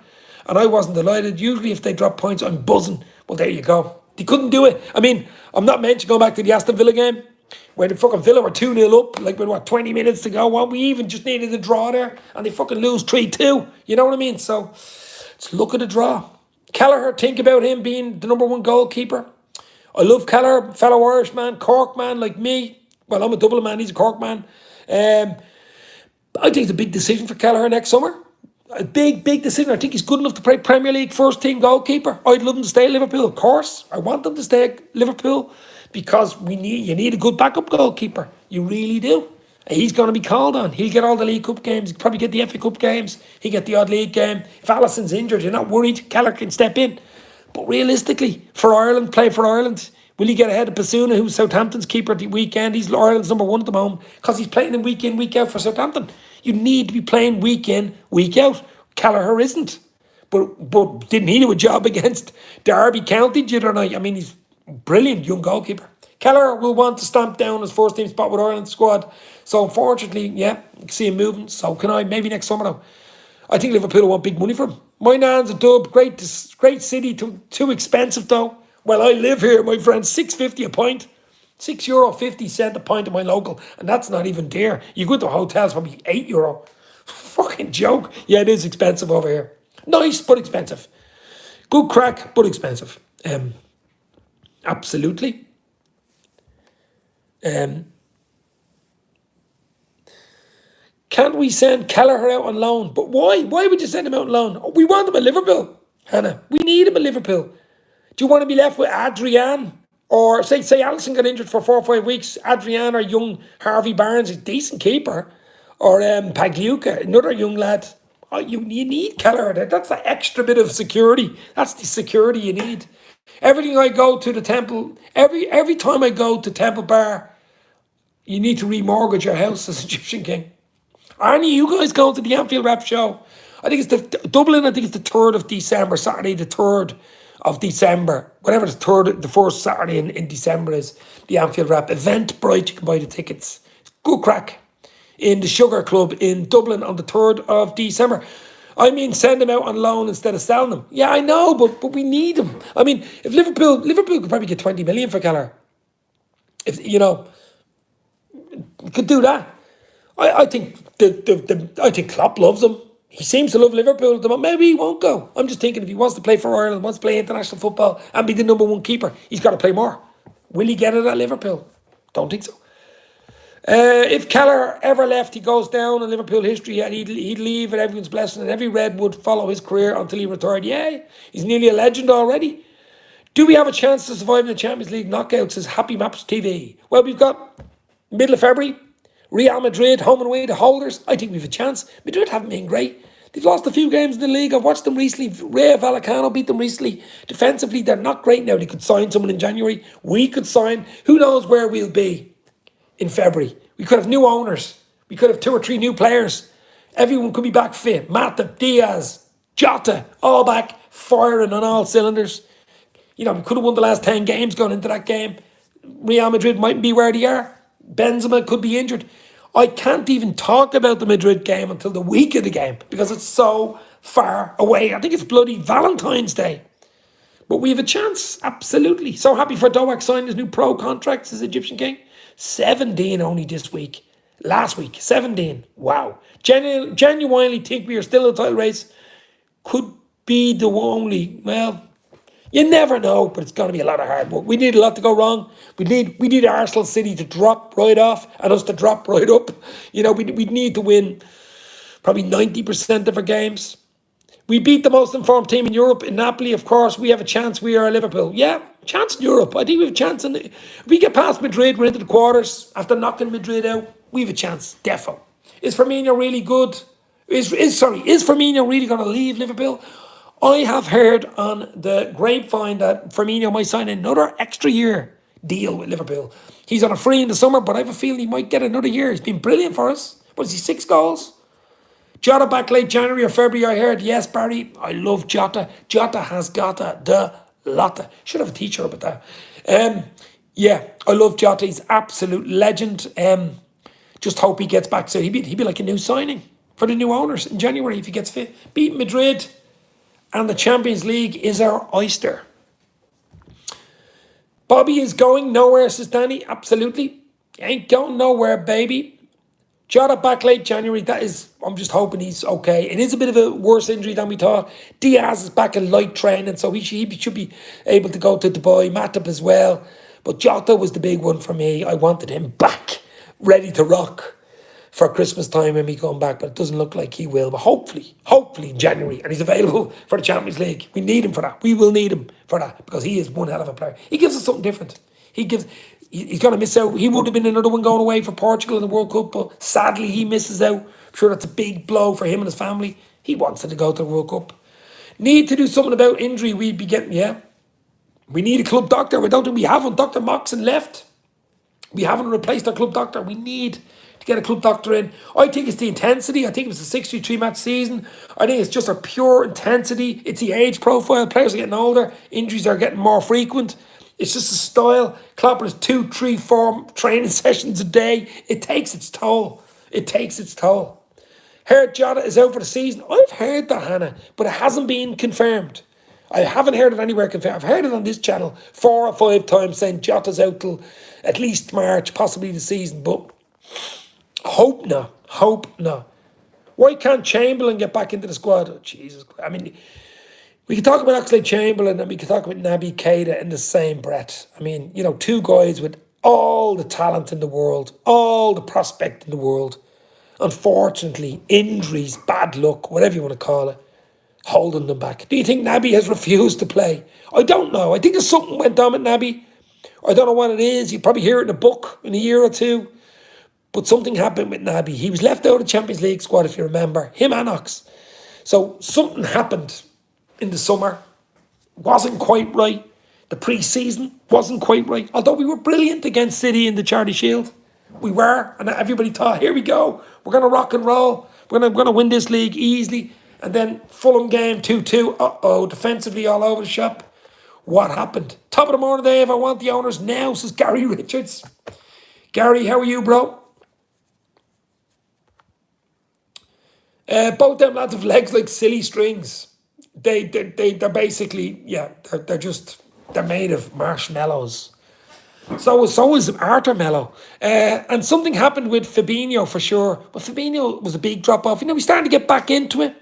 and I wasn't delighted. Usually, if they drop points, I'm buzzing. Well, there you go. They couldn't do it. I mean, I'm not meant to go back to the Aston Villa game where the fucking Villa were 2-0 up, like with 20 minutes to go. Well, we even just needed a draw there, and they fucking lose 3-2. You know what I mean? So, let's look at the draw. Kelleher, think about him being the number one goalkeeper. I love Kelleher, fellow Irish man, Cork man like me. Well, I'm a Dublin man, he's a Cork man. I think it's a big decision for Kelleher next summer. A big decision. I think he's good enough to play Premier League first team goalkeeper. I'd love him to stay at Liverpool, of course. I want him to stay at Liverpool because you need a good backup goalkeeper. You really do. He's going to be called on. He'll get all the League Cup games. He'll probably get the FA Cup games. He'll get the odd league game. If Alisson's injured, you're not worried. Kelleher can step in. But realistically, for Ireland, play for Ireland, will he get ahead of Basuna, who's Southampton's keeper at the weekend? He's Ireland's number one at the moment because he's playing them week in, week out for Southampton. You need to be playing week in, week out. Kelleher isn't. But didn't he do a job against Derby County the other night? I mean, he's a brilliant young goalkeeper. Kelleher will want to stamp down his first team spot with Ireland's squad. So unfortunately, yeah, you can see him moving. So can I. Maybe next summer though. I think Liverpool will want big money for him. My nan's a dub. Great city. Too expensive though. Well, I live here, my friend. €6.50 a pint. €6.50 a pint at my local. And that's not even dear. You go to hotels, probably €8. Fucking joke. Yeah, it is expensive over here. Nice, but expensive. Good crack, but expensive. Absolutely. Can't we send Kelleher out on loan? But why? Why would you send him out on loan? We want him at Liverpool, Hannah. We need him at Liverpool. Do you want to be left with Adrian? Or say Alisson got injured for 4 or 5 weeks. Adrian or young Harvey Barnes, a decent keeper. Or Pagliuca, another young lad. Oh, you need Kelleher there. That's the extra bit of security. That's the security you need. Everything I go to the Temple, every time I go to Temple Bar, you need to remortgage your house as Egyptian King. Aren't you guys going to the Anfield Rap show? I think it's Dublin. I think it's the 3rd of December, Saturday the 3rd of December. Whatever the first Saturday in December is, the Anfield Rap event. Bright, you can buy the tickets. It's good crack in the Sugar Club in Dublin on the 3rd of December. I mean, send them out on loan instead of selling them. Yeah, I know, but we need them. I mean, if Liverpool could probably get 20 million for Kelleher. If could do that. I think I think Klopp loves him. He seems to love Liverpool at the moment. Maybe he won't go. I'm just thinking if he wants to play for Ireland, wants to play international football and be the number one keeper, he's got to play more. Will he get it at Liverpool? Don't think so. If Kelleher ever left, he goes down in Liverpool history, and he'd leave at everyone's blessing, and every Red would follow his career until he retired. Yeah, he's nearly a legend already. Do we have a chance to survive in the Champions League knockouts? Says Happy Maps TV. Well, we've got middle of February, Real Madrid, home and away, the holders. I think we've a chance. Madrid haven't been great. They've lost a few games in the league. I've watched them recently. Rayo Vallecano beat them recently. Defensively, they're not great now. They could sign someone in January. We could sign. Who knows where we'll be in February. We could have new owners. We could have 2 or 3 new players. Everyone could be back fit. Mata, Diaz, Jota, all back, firing on all cylinders. We could have won the last 10 games going into that game. Real Madrid mightn't be where they are. Benzema could be injured. I can't even talk about the Madrid game until the week of the game because it's so far away. I think it's bloody Valentine's Day. But we have a chance, absolutely. So happy for Doak signing his new pro contract as Egyptian King. 17 only this week. Last week, 17. Wow. Genuinely think we are still in the title race. Could be the only, well, you never know, but it's going to be a lot of hard work. We need a lot to go wrong. We need Arsenal City to drop right off and us to drop right up. You know, we need to win probably 90% of our games. We beat the most informed team in Europe in Napoli, of course. We have a chance. We are Liverpool. Yeah, chance in Europe. I think we have a chance. If we get past Madrid, we're into the quarters. After knocking Madrid out, we have a chance. Defo. Is Firmino really good? Is Firmino really going to leave Liverpool? I have heard on the grapevine that Firmino might sign another extra year deal with Liverpool. He's on a free in the summer, but I have a feeling he might get another year. He's been brilliant for us. What is he, 6 goals? Jota back late January or February, I heard. Yes, Barry, I love Jota. Jota has got the lotta. Should have a t-shirt about that. Yeah, I love Jota. He's absolute legend. Just hope he gets back. So he'd be like a new signing for the new owners in January if he gets fit. Beat Madrid and the Champions League is our oyster. Bobby is going nowhere, says Danny. Absolutely. Ain't going nowhere, baby. Jota back late January. I'm just hoping he's okay. It is a bit of a worse injury than we thought. Diaz is back in light training, so he should be able to go to Dubai. Matip as well. But Jota was the big one for me. I wanted him back, ready to rock for Christmas time when we come back. But it doesn't look like he will. But hopefully in January. And he's available for the Champions League. We need him for that. We will need him for that because he is one hell of a player. He gives us something different. He's going to miss out. He would have been another one going away for Portugal in the World Cup, but sadly he misses out. I'm sure that's a big blow for him and his family. He wanted to go to the World Cup. Need to do something about injury. We'd be getting, yeah. We need a club doctor. We don't think we have one. Dr. Moxon left. We haven't replaced our club doctor. We need to get a club doctor in. I think it's the intensity. I think it was a 63-match season. I think it's just a pure intensity. It's the age profile. Players are getting older. Injuries are getting more frequent. It's just a style. Klopp has 2, 3, 4 training sessions a day. It takes its toll. Heard Jota is out for the season. I've heard that, Hannah, but it hasn't been confirmed. I haven't heard it anywhere confirmed. I've heard it on this channel 4 or 5 times saying Jota's out till at least March, possibly the season, but hope not. Why can't Chamberlain get back into the squad? Oh, Jesus Christ. I mean, we could talk about Oxlade-Chamberlain and we could talk about Naby Keita in the same breath. I mean, 2 guys with all the talent in the world, all the prospect in the world. Unfortunately, injuries, bad luck, whatever you want to call it, holding them back. Do you think Naby has refused to play? I don't know. I think there's something went on with Naby. I don't know what it is. You'll probably hear it in a book in a year or two. But something happened with Naby. He was left out of the Champions League squad, if you remember. Him and Ox. So something happened in the summer. Wasn't quite right. The pre-season wasn't quite right. Although we were brilliant against City in the Charity Shield. We were. And everybody thought, here we go. We're going to rock and roll. We're going to win this league easily. And then Fulham game 2-2. Uh-oh. Defensively all over the shop. What happened? Top of the morning, Dave. I want the owners now, says Gary Richards. Gary, how are you, bro? Both them lads have legs like silly strings. They're basically, yeah, they're made of marshmallows. So is Arthur Mello. And something happened with Fabinho for sure. But Fabinho was a big drop off. We started to get back into it.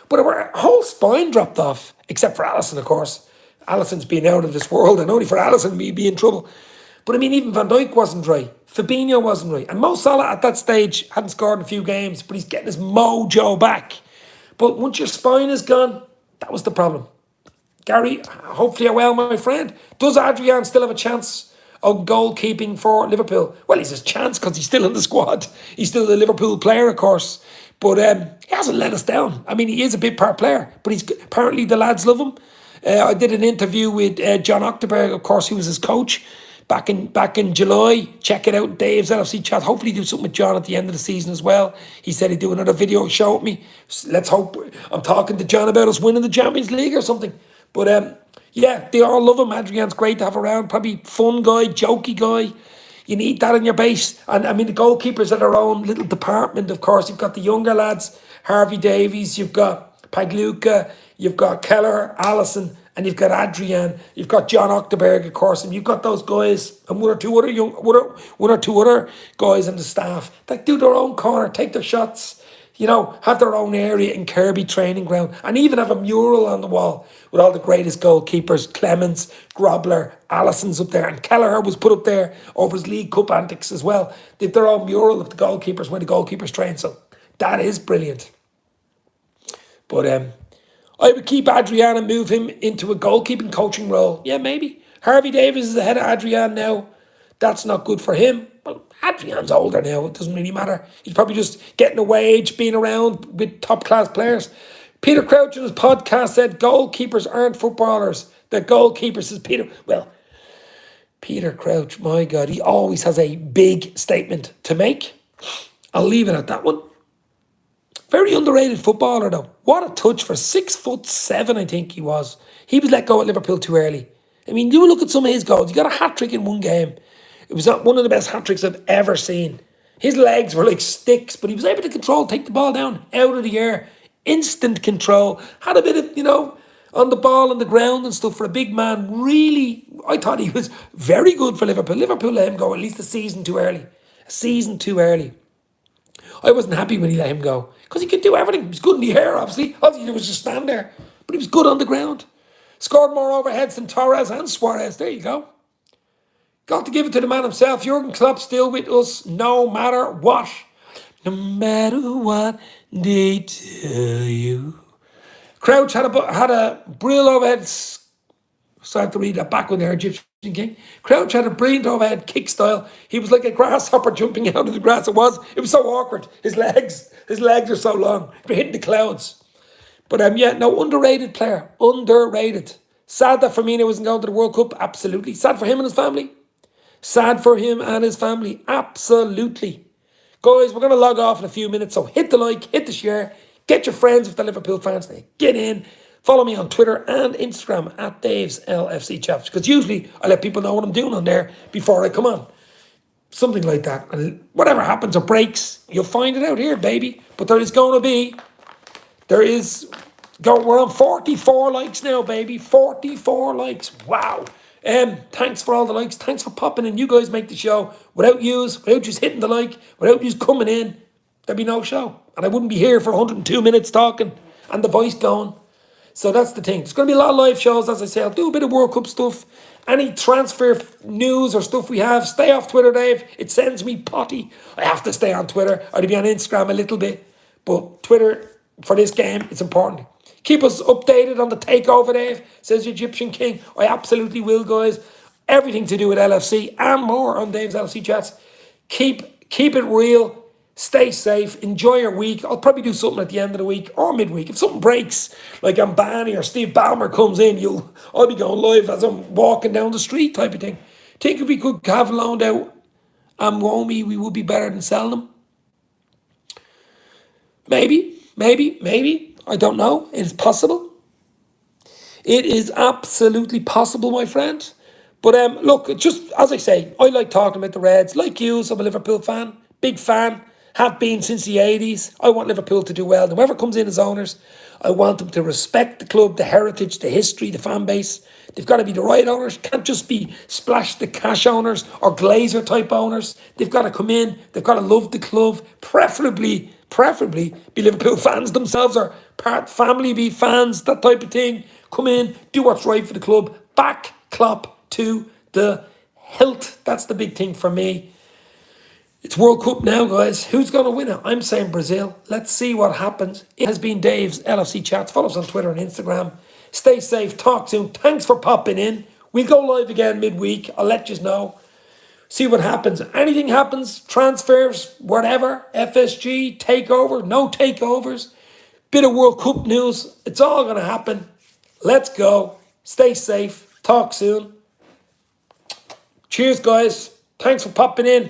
But our whole spine dropped off, except for Alisson, of course. Alisson's been out of this world, and only for Alisson we'd be in trouble. But I mean, even Van Dijk wasn't right. Fabinho wasn't right. And Mo Salah at that stage hadn't scored in a few games, but he's getting his mojo back. But once your spine is gone, that was the problem. Gary, hopefully you're well, my friend. Does Adrian still have a chance of goalkeeping for Liverpool? Well, he's a chance because he's still in the squad. He's still a Liverpool player, of course. But he hasn't let us down. I mean, he is a big part player, but apparently the lads love him. I did an interview with John Octerberg, of course, he was his coach back in July. Check it out, Dave's LFC chat. Hopefully do something with John at the end of the season as well. He said he'd do another video show with me. Let's hope I'm talking to John about us winning the Champions League or something. But yeah, they all love him. Adrian's great to have around. Probably fun guy, jokey guy. You need that in your base. And I mean, the goalkeepers are their own little department, of course. You've got the younger lads, Harvey Davies. You've got Pagluka, you've got Keller, Allison, and you've got Adrian, you've got John Octoberg, of course, and you've got those guys and one or two other guys in the staff that do their own corner, take their shots, have their own area in Kirby training ground, and even have a mural on the wall with all the greatest goalkeepers, Clements, Grobler, Allison's up there, and Kelleher was put up there over his League Cup antics as well. They've their own mural of the goalkeepers when the goalkeepers train, so that is brilliant. But I would keep Adrian and move him into a goalkeeping coaching role. Yeah, maybe. Harvey Davis is ahead of Adrian now. That's not good for him. Well, Adrian's older now. It doesn't really matter. He's probably just getting a wage, being around with top-class players. Peter Crouch in his podcast said goalkeepers aren't footballers. They're goalkeepers, says Peter. Well, Peter Crouch, my God, he always has a big statement to make. I'll leave it at that one. Very underrated footballer, though. What a touch for 6'7", I think he was. He was let go at Liverpool too early. I mean, you look at some of his goals. He got a hat-trick in one game. It was one of the best hat-tricks I've ever seen. His legs were like sticks, but he was able to take the ball down, out of the air. Instant control. Had a bit of, on the ball on the ground and stuff for a big man. Really, I thought he was very good for Liverpool. Liverpool let him go at least a season too early. I wasn't happy when he let him go because he could do everything. He was good in the air, obviously. All he did was just stand there. But he was good on the ground. Scored more overheads than Torres and Suarez. There you go. Got to give it to the man himself. Jurgen Klopp still with us no matter what. No matter what they tell you. Crouch had a brilliant overhead. So I have to read that back when they're Egyptian king. Crouch had a brilliant overhead kick style. He was like a grasshopper jumping out of the grass. It was so awkward. His legs are so long. They're hitting the clouds. But underrated player. Underrated. Sad that Firmino wasn't going to the World Cup. Absolutely. Sad for him and his family. Absolutely. Guys, we're going to log off in a few minutes. So hit the like, hit the share. Get your friends with the Liverpool fans. They get in. Follow me on Twitter and Instagram at Dave's LFC Chaps. Because usually I let people know what I'm doing on there before I come on. Something like that. And whatever happens or breaks, you'll find it out here, baby. But we're on 44 likes now, baby. 44 likes. Wow. Thanks for all the likes. Thanks for popping in. You guys make the show. Without just hitting the like, without just coming in, there'd be no show. And I wouldn't be here for 102 minutes talking and the voice going. So that's the thing. There's going to be a lot of live shows, as I say. I'll do a bit of World Cup stuff. Any transfer news or stuff we have, stay off Twitter, Dave. It sends me potty. I have to stay on Twitter. I'd be on Instagram a little bit. But Twitter, for this game, it's important. Keep us updated on the takeover, Dave, says the Egyptian King. I absolutely will, guys. Everything to do with LFC and more on Dave's LFC Chats. Keep it real. Stay safe. Enjoy your week. I'll probably do something at the end of the week or midweek. If something breaks, like Ambani or Steve Ballmer comes in, I'll be going live as I'm walking down the street type of thing. Think if we could have loaned out Amwomi, we would be better than selling them. Maybe. I don't know. It is possible. It is absolutely possible, my friend. But look, just as I say, I like talking about the Reds. Like you, I'm a Liverpool fan. Big fan. Have been since the 80s. I want Liverpool to do well. Whoever comes in as owners, I want them to respect the club, the heritage, the history, the fan base. They've got to be the right owners. Can't just be splash the cash owners or Glazer type owners. They've got to come in. They've got to love the club. Preferably be Liverpool fans themselves or part family, be fans, that type of thing. Come in, do what's right for the club. Back Klopp to the hilt. That's the big thing for me. It's World Cup now, guys. Who's going to win it? I'm saying Brazil. Let's see what happens. It has been Dave's LFC Chats. Follow us on Twitter and Instagram. Stay safe. Talk soon. Thanks for popping in. We'll go live again midweek. I'll let you know. See what happens. Anything happens, transfers, whatever, FSG, takeover, no takeovers, bit of World Cup news. It's all going to happen. Let's go. Stay safe. Talk soon. Cheers, guys. Thanks for popping in.